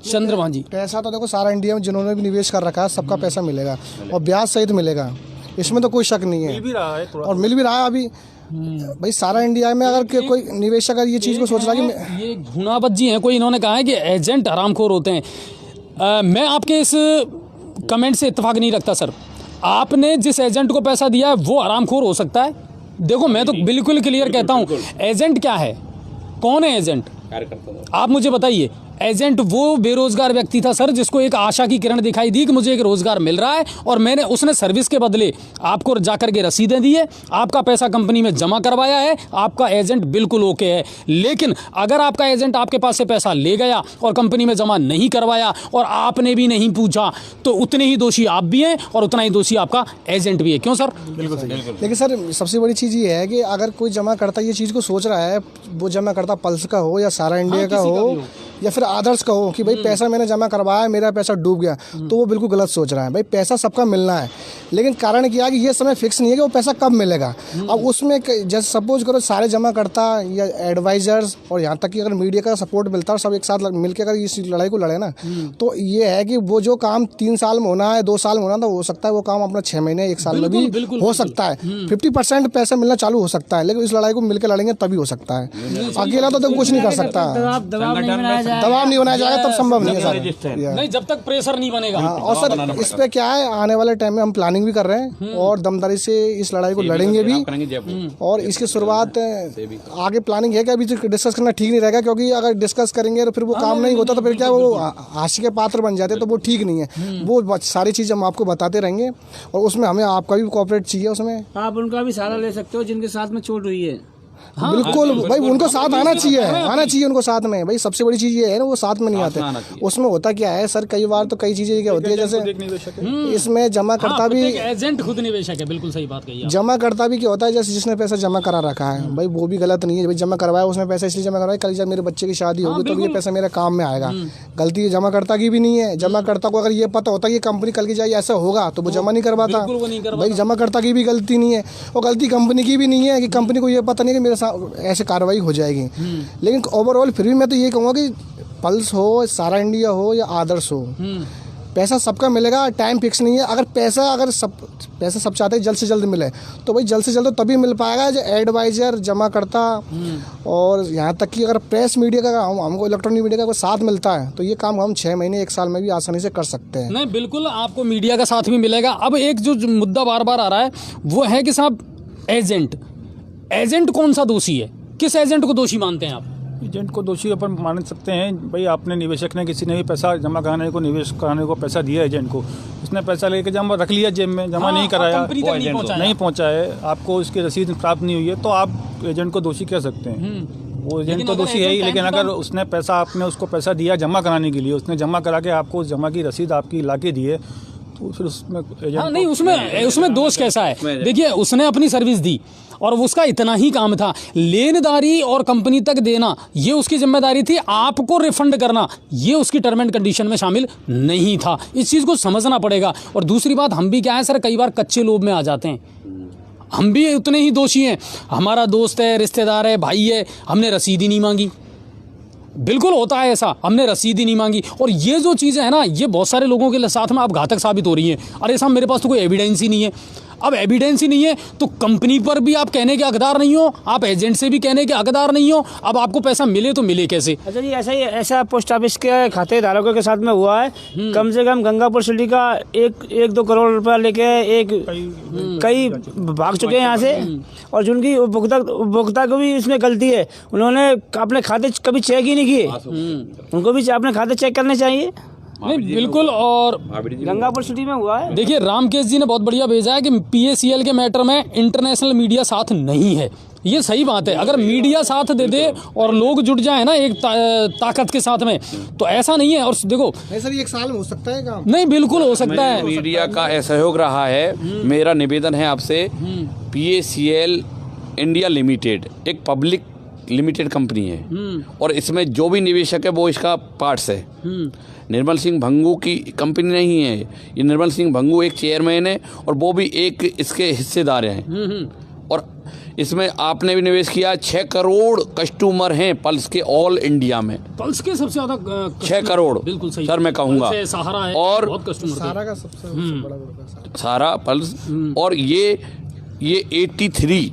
चंद्रभान जी, पैसा तो देखो सारा इंडिया में जिन्होंने भी निवेश कर रखा है सबका पैसा मिलेगा और ब्याज सहित मिलेगा, इसमें तो कोई शक नहीं है। मिल भी रहा है और मिल भी रहा है अभी। भाई सारा इंडिया में अगर कोई निवेशक अगर ये चीज़ को सोच रहा है कि ये घुनाबत जी हैं, कोई इन्होंने कहा है कि एजेंट हरामखोर होते हैं। मैं आपके इस कमेंट से इत्तेफाक नहीं रखता सर। आपने जिस एजेंट को पैसा दिया है वो हरामखोर हो सकता है? देखो मैं तो बिल्कुल क्लियर कहता हूँ, एजेंट क्या है, कौन है एजेंट, आप मुझे बताइए। एजेंट वो बेरोजगार व्यक्ति था सर, जिसको एक आशा की किरण दिखाई दी कि मुझे एक रोजगार मिल रहा है, और मैंने उसने सर्विस के बदले आपको जाकर के रसीदें दी है, आपका पैसा कंपनी में जमा करवाया है, आपका एजेंट बिल्कुल ओके है। लेकिन अगर आपका एजेंट आपके पास से पैसा ले गया और कंपनी में जमा नहीं करवाया और आपने भी नहीं पूछा, तो उतने ही दोषी आप भी हैं और उतना ही दोषी आपका एजेंट भी है। क्यों सर? बिल्कुल सही। लेकिन सर सबसे बड़ी चीज़ ये है कि अगर कोई जमा करता ये चीज़ को सोच रहा है, वो जमा करता पल्स का हो या सारा इंडिया का हो या फिर आदर्श का हो कि भाई पैसा मैंने जमा करवाया, मेरा पैसा डूब गया, तो वो बिल्कुल गलत सोच रहा है। भाई पैसा सबका मिलना है, लेकिन कारण क्या है कि ये समय फिक्स नहीं है कि वो पैसा कब मिलेगा। अब उसमें जैसे सपोज करो सारे जमा करता या एडवाइजर्स और यहाँ तक कि अगर मीडिया का सपोर्ट मिलता है और सब एक साथ मिलकर अगर इस लड़ाई को लड़े ना, तो ये है कि वो जो काम 3 साल में होना है, 2 साल में होना था, हो सकता है वो काम अपना 6 महीने 1 साल में भी हो सकता है। 50% पैसा मिलना चालू हो सकता है, लेकिन इस लड़ाई को मिलकर लड़ेंगे तभी हो सकता है। अकेला तो कुछ नहीं कर सकता। दबाव नहीं बनाया जाएगा तब संभव नहीं है सर, नहीं, जब तक प्रेशर नहीं बनेगा। हाँ, और सर इस पे क्या है, आने वाले टाइम में हम प्लानिंग भी कर रहे हैं और दमदारी से इस लड़ाई को लड़ेंगे भी। और इसकी शुरुआत आगे प्लानिंग है कि अभी डिस्कस करना ठीक नहीं रहेगा, क्योंकि अगर डिस्कस करेंगे तो फिर वो काम नहीं होता, तो फिर क्या वो हास्य के पात्र बन जाते, तो वो ठीक नहीं है। वो सारी चीज़ हम आपको बताते रहेंगे और उसमें हमें आपका भी कोऑपरेट चाहिए। उसमें आप उनका भी सहारा ले सकते हो जिनके साथ में चोट हुई है। हाँ, बिल्कुल भाई, उनको साथ आना चाहिए उनको साथ में। भाई सबसे बड़ी चीज़ ये है ना, वो साथ में नहीं आते। उसमें होता क्या है सर, कई बार तो कई चीज़ें क्या होती है, जैसे इसमें जमा करता भी एजेंट खुद निवेशक है, बिल्कुल सही बात कही। जमा करता भी क्या होता है, जैसे जिसने पैसा जमा करा रखा है, भाई वो भी गलत नहीं है। भाई जमा करवाया उसने पैसा इसलिए जमा करवाया, कल जब मेरे बच्चे की शादी होगी तो ये पैसा मेरे काम में आएगा। गलती जमा करता की भी नहीं है। जमा करता को अगर ये पता होता कि कंपनी कल की जाए ऐसा होगा तो वो जमा नहीं करवाता। भाई जमा करता की भी गलती नहीं है और गलती कंपनी की भी नहीं है कि कंपनी को ये पता नहीं कि मेरे साथ ऐसे कार्रवाई हो जाएगी। लेकिन ओवरऑल फिर भी मैं तो ये कहूँगा कि पल्स हो, सारा इंडिया हो या आदर्श हो, पैसा सबका मिलेगा, टाइम फिक्स नहीं है। अगर पैसा सब चाहते हैं जल्द से जल्द मिले, तो भाई जल्द से जल्द तो तभी मिल पाएगा जो एडवाइज़र जमा करता। और यहाँ तक कि अगर प्रेस मीडिया का हमको इलेक्ट्रॉनिक मीडिया का कोई साथ मिलता है तो ये काम हम 6 महीने 1 साल में भी आसानी से कर सकते हैं। नहीं, बिल्कुल आपको मीडिया का साथ भी मिलेगा। अब एक जो मुद्दा बार बार आ रहा है वो है कि साहब एजेंट कौन सा दोषी है, किस एजेंट को दोषी मानते हैं आप? एजेंट को दोषी अपन मान सकते हैं भाई, आपने निवेशक ने किसी ने भी पैसा जमा कराने को, निवेश कराने को पैसा दिया एजेंट को, उसने पैसा लेके जमा रख लिया जेब में, जमा नहीं कराया, कंपनी तक नहीं पहुंचा है, आपको उसकी रसीद प्राप्त नहीं हुई है, तो आप एजेंट को दोषी कह सकते हैं। वो एजेंट तो दोषी है ही, लेकिन अगर उसने पैसा, आपने उसको पैसा दिया जमा कराने के लिए, उसने जमा करा के आपको उस जमा की रसीद आपकी ला के दी है, तो फिर उसमें एजेंट नहीं, उसमें दोष कैसा है? देखिए, उसने अपनी सर्विस दी और उसका इतना ही काम था, लेनदारी और कंपनी तक देना ये उसकी जिम्मेदारी थी, आपको रिफंड करना ये उसकी टर्म एंड कंडीशन में शामिल नहीं था। इस चीज़ को समझना पड़ेगा। और दूसरी बात, हम भी क्या है सर, कई बार कच्चे लोभ में आ जाते हैं, हम भी उतने ही दोषी हैं। हमारा दोस्त है, रिश्तेदार है, भाई है, हमने रसीद ही नहीं मांगी, बिल्कुल होता है ऐसा, हमने रसीद ही नहीं मांगी। और ये जो चीज़ें हैं ना, ये बहुत सारे लोगों के साथ में अब घातक साबित हो रही हैं। अरे साहब, मेरे पास तो कोई एविडेंस ही नहीं है। अब एविडेंस ही नहीं है तो कंपनी पर भी आप कहने के हकदार नहीं हो, आप एजेंट से भी कहने के हकदार नहीं हो। अब आपको पैसा मिले तो मिले कैसे? अच्छा जी, ऐसा पोस्ट ऑफिस के खाते धारकों के साथ में हुआ है। कम से कम गंगापुर सिटी का 1-2 करोड़ रुपया लेके कई भाग चुके हैं यहाँ से। और जिनकी उपभोक्ता को भी इसमें गलती है, उन्होंने अपने खाते कभी चेक ही नहीं किए, उनको भी अपने खाते चेक करने चाहिए। नहीं, बिल्कुल। और गंगापुर सिटी में हुआ है। देखिए, रामकेश जी ने बहुत बढ़िया भेजा है कि PACL के मैटर में इंटरनेशनल मीडिया साथ नहीं है। ये सही बात है। अगर मीडिया साथ दे दे और लोग जुट जाए ना एक ताकत के साथ में, तो ऐसा नहीं है। और देखो, नहीं सर, 1 साल में हो सकता है काम? नहीं, बिल्कुल हो सकता है। मीडिया का असहयोग रहा है। मेरा निवेदन है आपसे, PACL इंडिया लिमिटेड एक पब्लिक लिमिटेड कंपनी है और इसमें जो भी निवेशक है वो इसका पार्ट्स है। निर्मल सिंह भंगू की कंपनी नहीं है ये। निर्मल सिंह भंगू एक चेयरमैन है और वो भी एक इसके हिस्सेदार हैं। और इसमें आपने भी निवेश किया। 6 करोड़ कस्टमर हैं पल्स के ऑल इंडिया में। पल्स के सबसे ज्यादा 6 करोड़ बिल्कुल सही सर, मैं कहूँगा। सहारा है और बहुत कस्टमर, सहारा का सबसे बड़ा ग्रुप है सहारा पल्स। और ये 83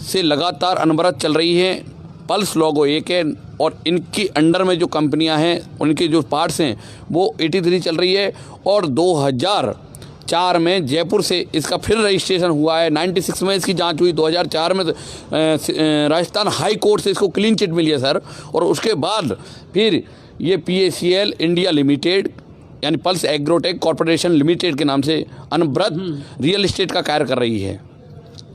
से लगातार अनवरत चल रही है। पल्स लोगो एक है और इनकी अंडर में जो कंपनियां हैं, उनके जो पार्ट्स हैं वो 83 चल रही है। और 2004 में जयपुर से इसका फिर रजिस्ट्रेशन हुआ है। 96 में इसकी जांच हुई, 2004 में राजस्थान हाई कोर्ट से इसको क्लीन चिट मिली है सर। और उसके बाद फिर ये PACL इंडिया लिमिटेड यानी पल्स एग्रोटेक कॉर्पोरेशन लिमिटेड के नाम से अनवरत रियल एस्टेट का कार्य कर रही है।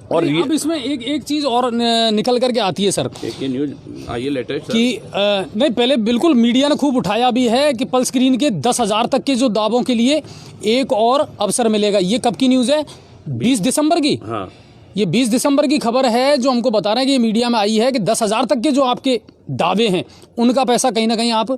और अब इसमें एक चीज़ और निकल करके आती है सर, ये न्यूज आइए लेटेस्ट कि नहीं, पहले बिल्कुल मीडिया ने खूब उठाया भी है कि पल्स स्क्रीन के 10,000 तक के जो दावों के लिए एक और अवसर मिलेगा। ये कब की न्यूज़ है? 20 दिसंबर की। हाँ, ये 20 दिसंबर की खबर है जो हमको बता रहे हैं कि ये मीडिया में आई है कि 10,000 तक के जो आपके दावे हैं उनका पैसा कहीं ना कहीं आप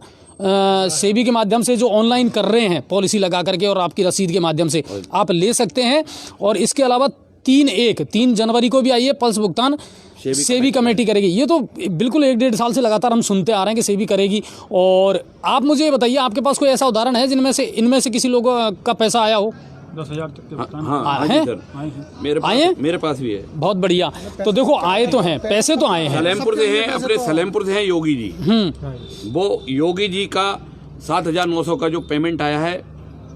सेबी के माध्यम से जो ऑनलाइन कर रहे हैं पॉलिसी लगा करके और आपकी रसीद के माध्यम से आप ले सकते हैं। और इसके अलावा 3 जनवरी को भी आई है पल्स भुगतान सेबी कमेटी करेगी। ये तो बिल्कुल 1-1.5 साल से लगातार हम सुनते आ रहे हैं कि सेबी करेगी। और आप मुझे ये बताइए, आपके पास कोई ऐसा उदाहरण है इनमें से किसी लोगों का पैसा आया हो? 10,000 तक के भुगतान मेरे पास भी है। बहुत बढ़िया। तो देखो, आए तो हैं, पैसे तो आए हैं। सलेमपुर से हैं, अपने सलेमपुर से हैं योगी जी। वो योगी जी का 7,900 का जो पेमेंट आया है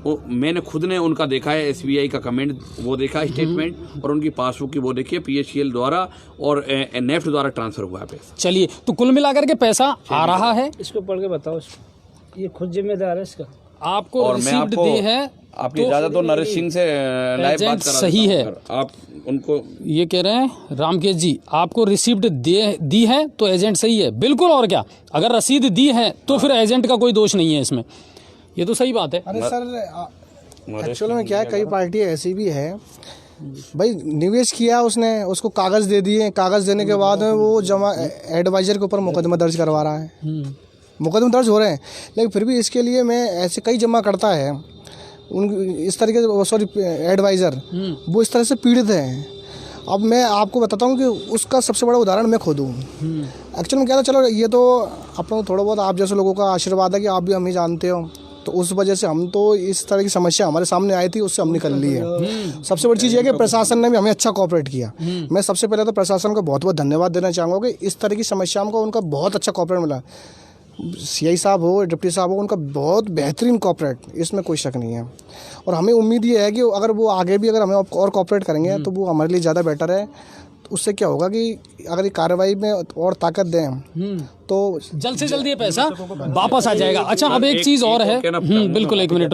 वो मैंने खुद ने उनका देखा है। SBI का कमेंट वो देखा, स्टेटमेंट और उनकी पासबुक की वो देखी है। PACL द्वारा और नेफ्ट द्वारा ट्रांसफर हुआ है पैसा। चलिए, तो कुल मिलाकर के पैसा आ रहा है। इसको पढ़ के बताओ, ये खुद जिम्मेदार है इसका। आपको और मैं रिसीप्ट दी है आपकी इजाजत तो नरेश सिंह से लाइव बात करा सही है। आप उनको ये कह रहे हैं रामकेश जी, आपको रिसीप्ट दी है तो एजेंट सही है। बिल्कुल, और क्या, अगर रसीद दी है तो फिर एजेंट का कोई दोष नहीं है इसमें। ये तो सही बात है। अरे सर, एक्चुअल में क्या है, कई पार्टियां ऐसी भी है भाई, निवेश किया उसने, उसको कागज़ दे दिए, कागज़ देने के बाद में वो जमा एडवाइज़र के ऊपर मुकदमा दर्ज करवा रहा है। मुकदमा दर्ज हो रहे हैं, लेकिन फिर भी इसके लिए मैं ऐसे कई जमा करता है उन इस तरीके से, सॉरी एडवाइज़र, वो इस तरह से पीड़ित हैं। अब मैं आपको बताता हूँ कि उसका सबसे बड़ा उदाहरण मैं खुद हूँ। एक्चुअल में क्या था, चलो ये तो अपना थोड़ा बहुत आप जैसे लोगों का आशीर्वाद है कि आप भी हम ही जानते हो तो उस वजह से हम तो इस तरह की समस्या हमारे सामने आई थी, उससे हम निकल लिए। सबसे बड़ी चीज़ है कि प्रशासन ने भी हमें अच्छा कोऑपरेट किया। मैं सबसे पहले तो प्रशासन को बहुत बहुत धन्यवाद देना चाहूँगा कि इस तरह की समस्याओं को उनका बहुत अच्छा कोऑपरेट मिला। सीआई साहब हो, डिप्टी साहब हो, उनका बहुत बेहतरीन कोऑपरेट, इसमें कोई शक नहीं है। और हमें उम्मीद ये है कि अगर वो आगे भी अगर हमें और कोऑपरेट करेंगे तो वो हमारे लिए ज़्यादा बेटर है। उससे क्या होगा कि अगर ये कार्रवाई में और ताकत दें तो जल्द से जल्द ये पैसा वापस आ जाएगा। अच्छा, अब एक चीज़ और है, बिल्कुल 1 मिनट,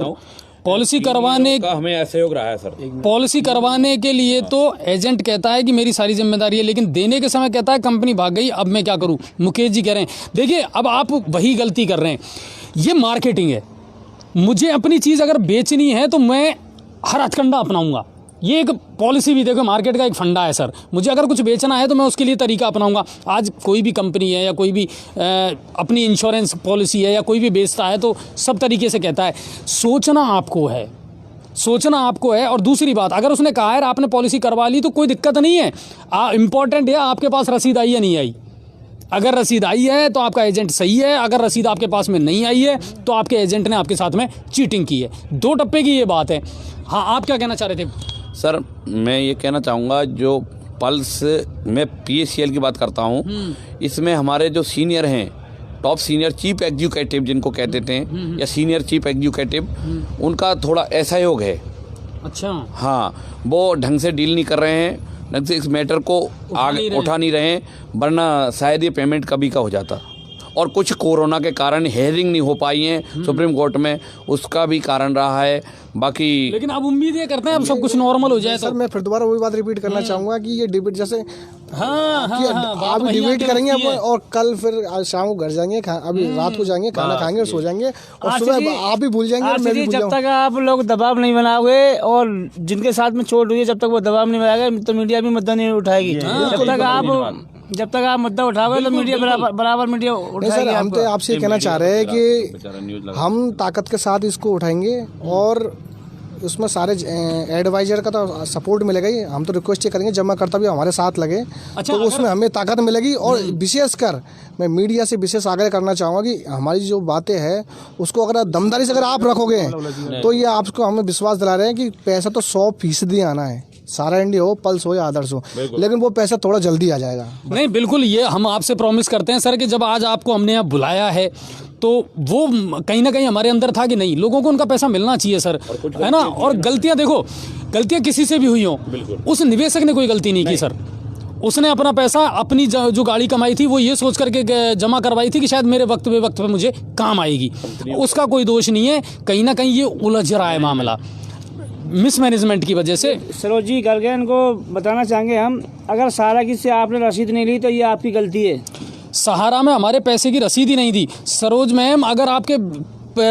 पॉलिसी करवाने का हमें सहयोग रहा है सर। पॉलिसी करवाने के लिए तो एजेंट कहता है कि मेरी सारी जिम्मेदारी है, लेकिन देने के समय कहता है कंपनी भाग गई, अब मैं क्या करूं। मुकेश जी कह रहे हैं, देखिए अब आप वही गलती कर रहे हैं, ये मार्केटिंग है। मुझे अपनी चीज़ अगर बेचनी है तो मैं हर हथकंडा अपनाऊंगा। ये एक पॉलिसी भी देखो, मार्केट का एक फंडा है सर। मुझे अगर कुछ बेचना है तो मैं उसके लिए तरीका अपनाऊंगा। आज कोई भी कंपनी है या कोई भी अपनी इंश्योरेंस पॉलिसी है या कोई भी बेचता है तो सब तरीके से कहता है। सोचना आपको है, सोचना आपको है। और दूसरी बात, अगर उसने कहा है आपने पॉलिसी करवा ली तो कोई दिक्कत नहीं है। इम्पॉर्टेंट है आपके पास रसीद आई या नहीं आई। अगर रसीद आई है तो आपका एजेंट सही है, अगर रसीद आपके पास में नहीं आई है तो आपके एजेंट ने आपके साथ में चीटिंग की है। 2 टप्पे की ये बात है। हाँ, आप क्या कहना चाह रहे थे? सर मैं ये कहना चाहूँगा, जो पल्स में PACL की बात करता हूँ, इसमें हमारे जो सीनियर हैं, टॉप सीनियर चीफ एग्जीक्यूटिव जिनको कहते थे या सीनियर चीफ एग्जीक्यूटिव, उनका थोड़ा असहयोग है। अच्छा, हाँ, वो ढंग से डील नहीं कर रहे हैं, ढंग से इस मैटर को आगे उठा नहीं रहे हैं, वरना शायद ये पेमेंट कभी का हो जाता। और कुछ कोरोना के कारण हेयरिंग नहीं हो पाई हैं सुप्रीम कोर्ट में, उसका भी कारण रहा है। बाकी लेकिन अब उम्मीद ये करते हैं अब सब कुछ नॉर्मल हो जाए। सर मैं फिर दोबारा वही बात रिपीट करना चाहूँगा कि ये डिबेट जैसे हाँ, आप डिबेट करेंगे और कल फिर आज शाम को घर जाएंगे, अभी रात को जाएंगे, खाना खाएंगे और सो जाएंगे, और सुबह आप भी भूल जाएंगे और मैं भी भूल जब तक आप लोग दबाव नहीं बनाओगे और जिनके साथ में चोट हुई है जब तक वो दबाव नहीं बनाएगा तो मीडिया भी मुद्दा नहीं उठाएगी। जब तक आप मुद्दा उठाओगे तो मीडिया बराबर मीडिया उठाएगी। सर हम तो आपसे कहना चाह रहे हैं कि हम ताकत के साथ इसको उठाएंगे और उसमें सारे एडवाइजर का तो सपोर्ट मिलेगा ही। हम तो रिक्वेस्ट ये करेंगे जमाकर्ता भी हमारे साथ लगे। अच्छा, तो उसमें हमें ताकत मिलेगी। और विशेषकर मैं मीडिया से विशेष आग्रह करना चाहूँगा कि हमारी जो बातें हैं उसको अगर दमदारी से अगर आप रखोगे तो ये आपको हमें विश्वास दिला रहे हैं कि पैसा तो 100% आना है, सारा इंडिया हो, पल्स हो या आदर्श हो, लेकिन वो पैसा थोड़ा जल्दी आ जाएगा। नहीं, बिल्कुल, ये हम आपसे प्रॉमिस करते हैं सर कि जब आज आपको हमने यहाँ बुलाया है तो वो कहीं ना कहीं हमारे अंदर था कि नहीं, लोगों को उनका पैसा मिलना चाहिए सर, है ना। और गलतियाँ देखो, गलतियाँ किसी से भी हुई हों, उस निवेशक ने कोई गलती नहीं की सर। उसने अपना पैसा अपनी जो गाड़ी कमाई थी वो ये सोच करके जमा करवाई थी कि शायद मेरे वक्त पे मुझे काम आएगी। उसका कोई दोष नहीं है, कहीं ना कहीं ये उलझ रहा है मामला मिसमैनेजमेंट की वजह से। सरोज जी करके इनको बताना चाहेंगे हम, अगर सहारा की से आपने रसीद नहीं ली तो ये आपकी गलती है। सहारा में हमारे पैसे की रसीद ही नहीं दी सरोज मैम। अगर आपके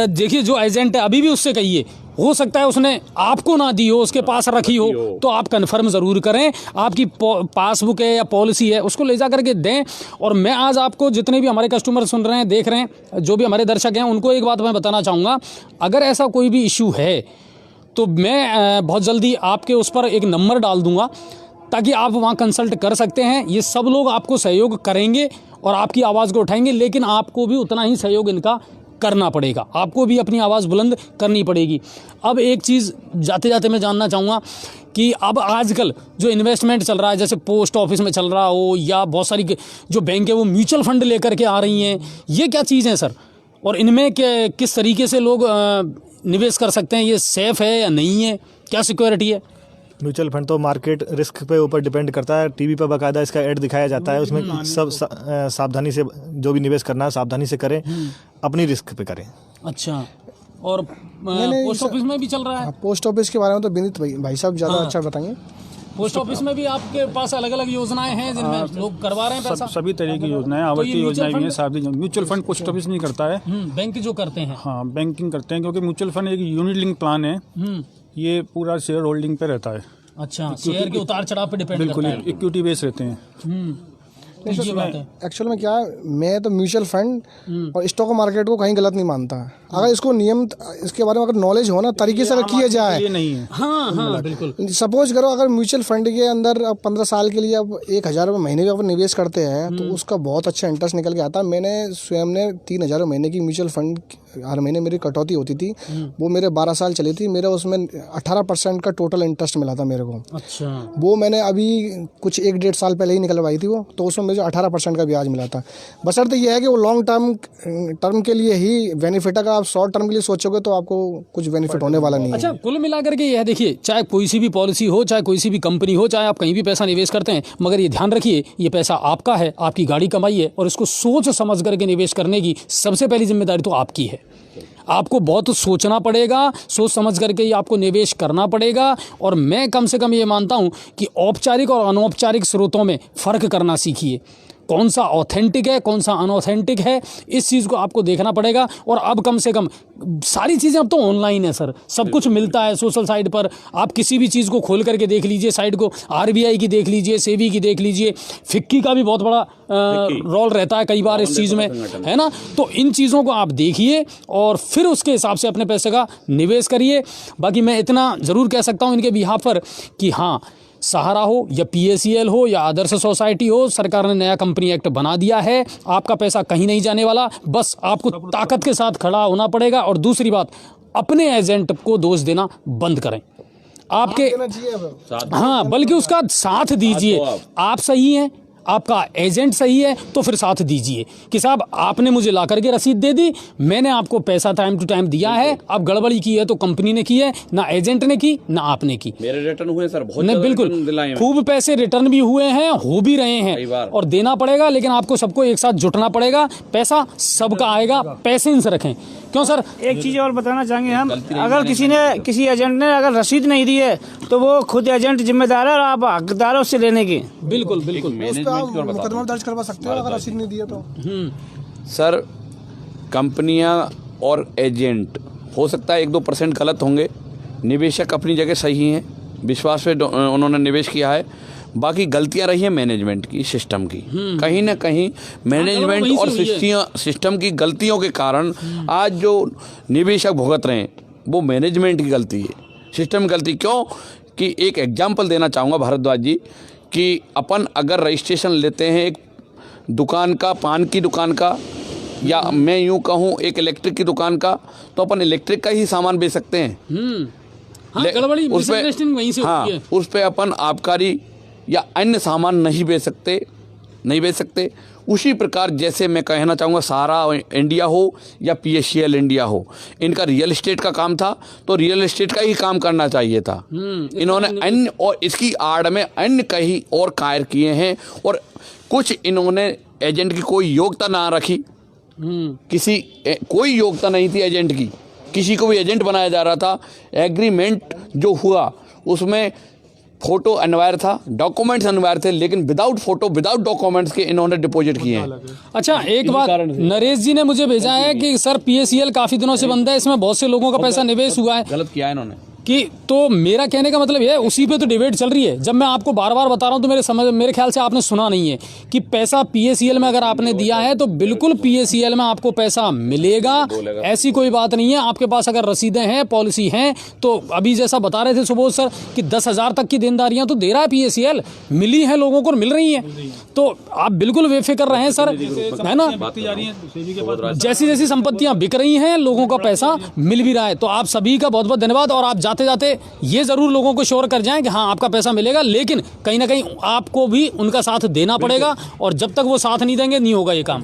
देखिए जो एजेंट है अभी भी उससे कहिए, हो सकता है उसने आपको ना दी हो, उसके पास रखी हो, तो आप कंफर्म ज़रूर करें। आपकी पासबुक है या पॉलिसी है उसको ले जा करके दें। और मैं आज आपको जितने भी हमारे कस्टमर सुन रहे हैं, देख रहे हैं, जो भी हमारे दर्शक हैं, उनको एक बात मैं बताना चाहूँगा, अगर ऐसा कोई भी इशू है तो मैं बहुत जल्दी आपके उस पर एक नंबर डाल दूंगा ताकि आप वहाँ कंसल्ट कर सकते हैं। ये सब लोग आपको सहयोग करेंगे और आपकी आवाज़ को उठाएंगे, लेकिन आपको भी उतना ही सहयोग इनका करना पड़ेगा, आपको भी अपनी आवाज़ बुलंद करनी पड़ेगी। अब एक चीज़ जाते जाते मैं जानना चाहूँगा कि अब आजकल जो इन्वेस्टमेंट चल रहा है, जैसे पोस्ट ऑफिस में चल रहा हो या बहुत सारी जो बैंक है वो म्यूचुअल फंड लेकर के आ रही हैं, ये क्या चीज़ है सर? और इनमें किस तरीके से लोग निवेश कर सकते हैं? ये सेफ़ है या नहीं है? क्या सिक्योरिटी है? म्यूचुअल फंड तो मार्केट रिस्क पे ऊपर डिपेंड करता है। टीवी पर बाकायदा इसका ऐड दिखाया जाता है, उसमें सब सावधानी से जो भी निवेश करना है सावधानी से करें, अपनी रिस्क पे करें। अच्छा, और पोस्ट ऑफिस में भी चल रहा है? पोस्ट ऑफिस के बारे में तो विनीत भाई साहब ज़्यादा अच्छा बताएंगे। पोस्ट ऑफिस में भी आपके पास अलग अलग योजनाएं हैं जिनमें लोग करवा रहे हैं पैसा? सभी तरह की योजनाएं, आवर्ती योजनाएं भी हैं, साथ ही म्यूचुअल फंड पोस्ट ऑफिस नहीं करता है, बैंक जो करते हैं। हाँ, बैंकिंग करते हैं, क्योंकि म्यूचुअल फंड एक यूनिट लिंक प्लान है, ये पूरा शेयर होल्डिंग पे रहता है। अच्छा, शेयर के उतार चढ़ाव पे डिपेंड बिल्कुल, करता है। इक्विटी बेस रहते हैं। एक्चुअल में क्या है, मैं तो म्यूचुअल फंड और स्टॉक मार्केट को कहीं गलत नहीं मानता। अगर इसको नियम, इसके बारे में अगर नॉलेज हो ना, तरीके से अगर किया जाए, ये नहीं है। हाँ, बिल्कुल। सपोज करो अगर म्यूचुअल फंड के अंदर अब 15 साल के लिए अब 1,000 रुपये महीने में अपन निवेश करते हैं तो उसका बहुत अच्छा इंटरेस्ट निकल के आता है। मैंने स्वयं ने 3,000 महीने की म्यूचुअल फंड हर महीने मेरी कटौती होती थी, वो मेरे 12 साल चली थी, मेरा उसमें 18% का टोटल इंटरेस्ट मिला था मेरे को। अच्छा, वो मैंने अभी कुछ 1-1.5 साल पहले ही निकलवाई थी वो, तो उसमें मुझे 18% का ब्याज मिला था। बशर्ते ये है कि वो लॉन्ग टर्म के लिए ही बेनिफिट है। अगर आप शॉर्ट टर्म के लिए सोचोगे तो आपको कुछ बेनिफिट होने वाला नहीं है। अच्छा, कुल मिलाकर के यह देखिए, चाहे कोई सी भी पॉलिसी हो, चाहे कोई सी भी कंपनी हो, चाहे आप कहीं भी पैसा निवेश करते हैं, मगर ये ध्यान रखिए, ये पैसा आपका है, आपकी गाड़ी कमाई है, और इसको सोच समझ करके निवेश करने की सबसे पहली जिम्मेदारी तो आपकी है। आपको बहुत सोचना पड़ेगा, सोच समझ करके ही आपको निवेश करना पड़ेगा। और मैं कम से कम ये मानता हूं कि औपचारिक और अनौपचारिक स्रोतों में फ़र्क करना सीखिए। कौन सा ऑथेंटिक है, कौन सा अनऑथेंटिक है, इस चीज़ को आपको देखना पड़ेगा। और अब कम से कम सारी चीज़ें अब तो ऑनलाइन है सर, सब कुछ मिलता है सोशल साइट पर। आप किसी भी चीज़ को खोल करके देख लीजिए, साइट को RBI की देख लीजिए, सेबी की देख लीजिए, फिक्की का भी बहुत बड़ा रोल रहता है कई बार इस चीज़ में, है ना। तो इन चीज़ों को आप देखिए और फिर उसके हिसाब से अपने पैसे का निवेश करिए। बाकी मैं इतना ज़रूर कह सकता हूँ इनके बिहाफ पर कि हाँ, सहारा हो या PACL हो या आदर्श सोसाइटी हो, सरकार ने नया कंपनी एक्ट बना दिया है। आपका पैसा कहीं नहीं जाने वाला, बस आपको ताकत के साथ खड़ा होना पड़ेगा। और दूसरी बात, अपने एजेंट को दोष देना बंद करें। आपके हाँ, बल्कि उसका साथ दीजिए। आप सही हैं, आपका एजेंट सही है, तो फिर साथ दीजिए कि साहब आपने मुझे ला करके रसीद दे दी, मैंने आपको पैसा टाइम टू टाइम दिया है, अब गड़बड़ी की है तो कंपनी ने की है, ना एजेंट ने की ना आपने की। मेरे रिटर्न हुए सर, बहुत नहीं, बिल्कुल खूब पैसे रिटर्न भी हुए हैं, हो भी रहे हैं, और देना पड़ेगा। लेकिन आपको सबको एक साथ जुटना पड़ेगा, पैसा सबका आएगा, पैसेंस रखें। क्यों सर? एक चीज़ और बताना चाहेंगे हम, अगर किसी एजेंट ने अगर रसीद नहीं दी है तो वो खुद एजेंट जिम्मेदार है और आप हकदार है उससे लेने की। बिल्कुल बिल्कुल, मुकदमा दर्ज करवा सकते हो अगर रसीद नहीं दिया तो। सर, कंपनियां और एजेंट हो सकता है 1-2% गलत होंगे, निवेशक अपनी जगह सही हैं, विश्वास पे उन्होंने निवेश किया है। बाकी गलतियां रही हैं मैनेजमेंट की, सिस्टम की। कहीं ना कहीं मैनेजमेंट और सिस्टम की गलतियों के कारण आज जो निवेशक भुगत रहे हैं वो मैनेजमेंट की गलती है, सिस्टम की गलती। क्यों कि एक एग्जाम्पल देना चाहूँगा भारद्वाज जी, कि अपन अगर रजिस्ट्रेशन लेते हैं एक दुकान का, पान की दुकान का, या मैं यूँ कहूँ एक इलेक्ट्रिक की दुकान का, तो अपन इलेक्ट्रिक का ही सामान बेच सकते हैं। हाँ, गड़बड़ी मिसअंडरस्टैंडिंग वहीं से होती है। उस पे अपन आबकारी या अन्य सामान नहीं बेच सकते। उसी प्रकार जैसे मैं कहना चाहूँगा, सहारा इंडिया हो या PACL इंडिया हो, इनका रियल एस्टेट का काम था तो रियल एस्टेट का ही काम करना चाहिए था। इन्होंने अन्य और इसकी आड़ में अन्य कहीं और कार्य किए हैं, और कुछ इन्होंने एजेंट की कोई योग्यता ना रखी, कोई योग्यता नहीं थी एजेंट की, किसी को भी एजेंट बनाया जा रहा था। एग्रीमेंट जो हुआ उसमें फोटो अनिवार्य था, डॉक्यूमेंट्स अनिवार्य थे, लेकिन विदाउट फोटो विदाउट डॉक्यूमेंट्स के इन्होंने डिपॉजिट किए हैं। अच्छा, एक बात नरेश जी ने मुझे भेजा है कि सर PACL काफी दिनों से बंद है, इसमें बहुत से लोगों का पैसा निवेश हुआ है। गलत किया है इन्होंने कि तो मेरा कहने का मतलब ये है, उसी पे तो डिबेट चल रही है। जब मैं आपको बार बार बता रहा हूँ तो मेरे ख्याल से आपने सुना नहीं है कि पैसा PACL में अगर आपने दिया है तो बिल्कुल PACL में आपको पैसा मिलेगा, ऐसी कोई बात नहीं है। आपके पास अगर रसीदें हैं, पॉलिसी हैं, तो अभी जैसा बता रहे थे सुबोध सर कि 10,000 तक की देनदारियां तो दे रहा है PACL, मिली है लोगों को, मिल रही हैं, तो आप बिल्कुल बेफिक्र रहें सर, है ना। जैसी जैसी संपत्तियां बिक रही हैं, लोगों का पैसा मिल भी रहा है। तो आप सभी का बहुत बहुत धन्यवाद। और आप जाते जाते ये जरूर लोगों को श्योर कर जाएं कि हाँ, आपका पैसा मिलेगा, लेकिन कहीं ना कहीं आपको भी उनका साथ देना पड़ेगा, और जब तक वो साथ नहीं देंगे नहीं होगा ये काम।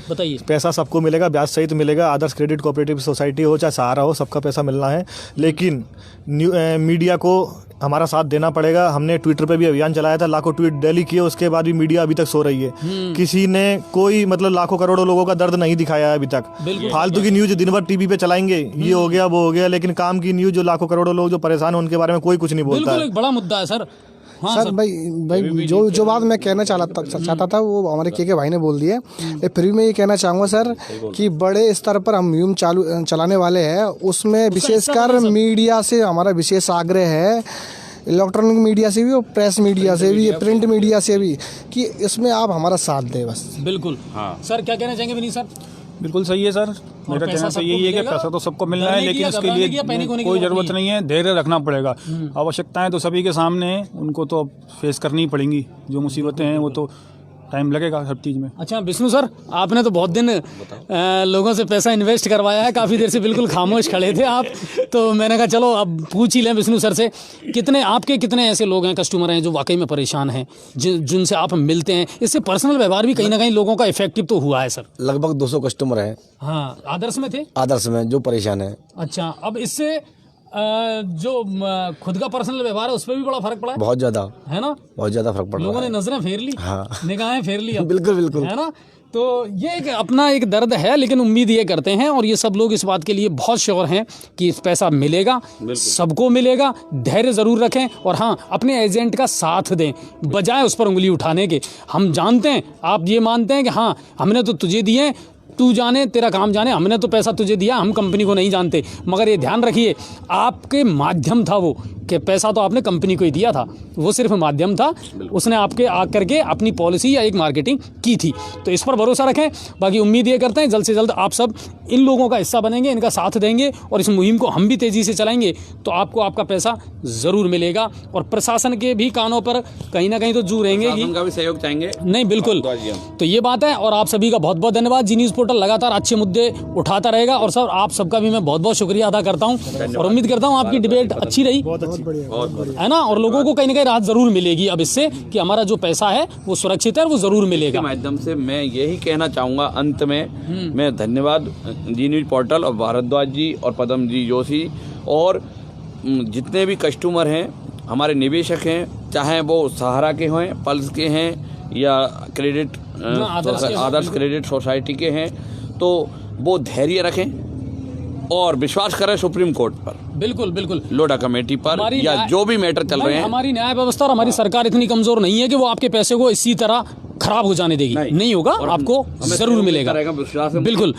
बताइए। पैसा सबको मिलेगा, ब्याज सहित मिलेगा। आदर्श क्रेडिट कोऑपरेटिव सोसाइटी हो चाहे सहारा हो, सबका पैसा मिलना है, लेकिन मीडिया को हमारा साथ देना पड़ेगा। हमने ट्विटर पे भी अभियान चलाया था, लाखों ट्वीट डेली किए, उसके बाद भी मीडिया अभी तक सो रही है। किसी ने कोई मतलब लाखों करोड़ों लोगों का दर्द नहीं दिखाया है अभी तक। फालतू की न्यूज दिन भर टीवी पे चलाएंगे, ये हो गया वो हो गया, लेकिन काम की न्यूज जो लाखों करोड़ों लोग जो परेशान हैं उनके बारे में कोई कुछ नहीं बोलता है। एक बड़ा मुद्दा है सर। हाँ सर भाई जो बात मैं कहना चाहता था वो हमारे के भाई ने बोल दिया। फिर भी मैं ये कहना चाहूँगा सर कि बड़े स्तर पर हम मुहिम चलाने वाले हैं, उसमें विशेषकर मीडिया से हमारा विशेष आग्रह है, इलेक्ट्रॉनिक मीडिया से भी और प्रेस मीडिया से भी, प्रिंट मीडिया से भी, कि इसमें आप हमारा साथ दें बस। बिल्कुल। हाँ सर, क्या कहना चाहेंगे विनीत सर? बिल्कुल सही है सर, मेरा कहना तो यही है कि पैसा तो सबको मिलना है, लेकिन इसके लिए कोई ज़रूरत नहीं है, धैर्य रखना पड़ेगा। आवश्यकताएं तो सभी के सामने हैं, उनको तो फेस करनी ही पड़ेंगी। जो मुसीबतें हैं वो तो टाइम लगेगा सब चीज़ में। अच्छा विष्णु सर, आपने तो बहुत दिन लोगों से पैसा इन्वेस्ट करवाया है, काफ़ी देर से बिल्कुल खामोश खड़े थे आप, तो मैंने कहा चलो अब पूछ ही लें विष्णु सर से, कितने ऐसे लोग हैं, कस्टमर हैं जो वाकई में परेशान हैं, जिनसे आप मिलते हैं? इससे पर्सनल व्यवहार भी कहीं ना कहीं लोगों का इफेक्टिव तो हुआ है सर। लगभग 200 कस्टमर हैं। हाँ, आदर्श में थे? आदर्श में जो परेशान है। अच्छा, अब इससे जो खुद का पर्सनल व्यवहार है उस पर भी बड़ा फर्क पड़ा है? बहुत ज़्यादा, है ना? बहुत ज़्यादा फर्क पड़ रहा है। लोगों ने नजरें फेर ली, हाँ। निगाहें फेर ली अब। बिल्कुल बिल्कुल, है ना? तो ये एक अपना एक दर्द है, लेकिन उम्मीद ये करते हैं और ये सब लोग इस बात के लिए बहुत श्योर हैं कि इस पैसा मिलेगा, सबको मिलेगा। धैर्य ज़रूर रखें और हाँ, अपने एजेंट का साथ दें बजाय उस पर उंगली उठाने के। हम जानते हैं, आप ये मानते हैं कि हाँ हमने तो तुझे दिए, तू जाने, तेरा काम जाने, हमने तो पैसा तुझे दिया, हम कंपनी को नहीं जानते। मगर ये ध्यान रखिए, आपके माध्यम था वो, कि पैसा तो आपने कंपनी को ही दिया था, वो सिर्फ माध्यम था, उसने आपके आ करके अपनी पॉलिसी या एक मार्केटिंग की थी। तो इस पर भरोसा रखें। बाकी उम्मीद ये करते हैं जल्द से जल्द आप सब इन लोगों का हिस्सा बनेंगे, इनका साथ देंगे और इस मुहिम को हम भी तेज़ी से चलाएंगे तो आपको आपका पैसा ज़रूर मिलेगा। और प्रशासन के भी कानों पर कहीं ना कहीं तो जू रहेंगे, उनका भी सहयोग चाहेंगे। नहीं बिल्कुल, तो ये बात है। और आप सभी का बहुत बहुत धन्यवाद। जी न्यूज़ पोर्टल लगातार अच्छे मुद्दे उठाता रहेगा और सर आप सबका भी मैं बहुत बहुत शुक्रिया अदा करता हूँ और उम्मीद करता हूँ आपकी डिबेट अच्छी रही, है ना? और लोगों को कहीं ना कहीं राहत जरूर मिलेगी अब इससे कि हमारा जो पैसा है वो सुरक्षित है और वो जरूर मिलेगा। माध्यम से मैं यही कहना चाहूँगा अंत में, मैं धन्यवाद जी न्यूज़ पोर्टल और भारद्वाज जी और पद्म जी जोशी और जितने भी कस्टमर हैं, हमारे निवेशक हैं, चाहे वो सहारा के हों, पल्स के हैं या क्रेडिट आदर्श क्रेडिट सोसाइटी के हैं, तो वो धैर्य रखें और विश्वास करें सुप्रीम कोर्ट पर, बिल्कुल बिल्कुल, लोढ़ा कमेटी पर या जो भी मैटर चल रहे हैं। हमारी न्याय व्यवस्था और हमारी सरकार इतनी कमजोर नहीं है कि वो आपके पैसे को इसी तरह खराब हो जाने देगी, नहीं होगा, आपको जरूर मिलेगा। बिल्कुल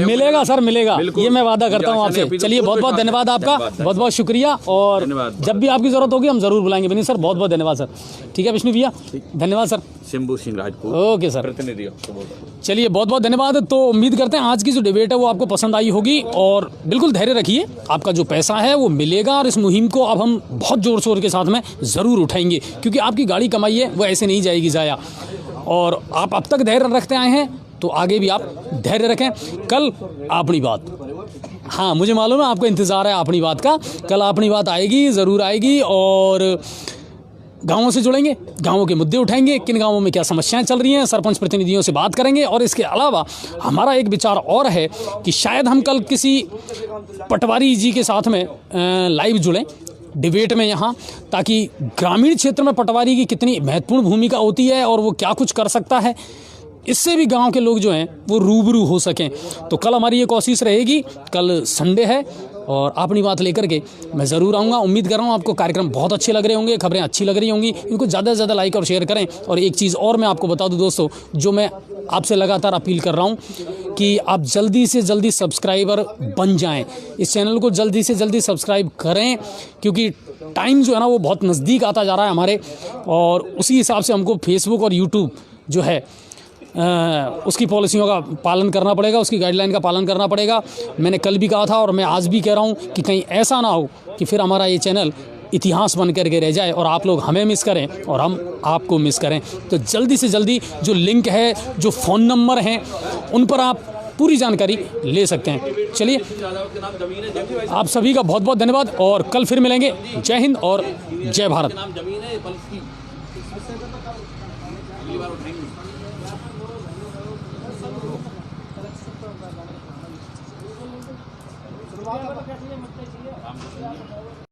मिलेगा सर, मिलेगा, ये मैं वादा करता हूँ आपसे। चलिए बहुत बहुत धन्यवाद आपका, बहुत बहुत शुक्रिया और जब भी आपकी जरूरत होगी हम जरूर बुलाएंगे। विनीत सर बहुत बहुत धन्यवाद सर। ठीक है विष्णु भैया, धन्यवाद sir. Shambhu Singh Rajput, okay sir, प्रतिनिधि। चलिए बहुत बहुत धन्यवाद। तो उम्मीद करते हैं आज की जो डिबेट है वो आपको पसंद आई होगी और बिल्कुल धैर्य रखिए, आपका जो पैसा है वो मिलेगा और इस मुहिम को अब हम बहुत जोर शोर के साथ में ज़रूर उठाएंगे क्योंकि आपकी गाड़ी कमाई है वो ऐसे नहीं जाएगी ज़ाया। और आप अब तक धैर्य रखते आए हैं तो आगे भी आप धैर्य रखें। कल अपनी बात, हाँ मुझे मालूम है आपको इंतज़ार है अपनी बात का, कल अपनी बात आएगी, ज़रूर आएगी और गाँवों से जुड़ेंगे, गाँवों के मुद्दे उठाएंगे, किन गाँवों में क्या समस्याएं चल रही हैं, सरपंच प्रतिनिधियों से बात करेंगे। और इसके अलावा हमारा एक विचार और है कि शायद हम कल किसी पटवारी जी के साथ में लाइव जुड़ें डिबेट में यहाँ, ताकि ग्रामीण क्षेत्र में पटवारी की कितनी महत्वपूर्ण भूमिका होती है और वो क्या कुछ कर सकता है, इससे भी गांव के लोग जो हैं वो रूबरू हो सकें। तो कल हमारी ये कोशिश रहेगी। कल संडे है और अपनी बात लेकर के मैं ज़रूर आऊँगा। उम्मीद कर रहा हूँ आपको कार्यक्रम बहुत अच्छे लग रहे होंगे, खबरें अच्छी लग रही होंगी। इनको ज़्यादा से ज़्यादा लाइक और शेयर करें। और एक चीज़ और मैं आपको बता दूं दोस्तों, जो मैं आपसे लगातार अपील कर रहा हूँ कि आप जल्दी से जल्दी सब्सक्राइबर बन जाएं, इस चैनल को जल्दी से जल्दी सब्सक्राइब करें क्योंकि टाइम जो है ना वो बहुत नज़दीक आता जा रहा है हमारे, और उसी हिसाब से हमको फेसबुक और यूट्यूब जो है उसकी पॉलिसियों का पालन करना पड़ेगा, उसकी गाइडलाइन का पालन करना पड़ेगा। मैंने कल भी कहा था और मैं आज भी कह रहा हूँ कि कहीं ऐसा ना हो कि फिर हमारा ये चैनल इतिहास बन करके रह जाए और आप लोग हमें मिस करें और हम आपको मिस करें। तो जल्दी से जल्दी जो लिंक है, जो फ़ोन नंबर हैं, उन पर आप पूरी जानकारी ले सकते हैं। चलिए आप सभी का बहुत बहुत धन्यवाद और कल फिर मिलेंगे। जय हिंद और जय भारत।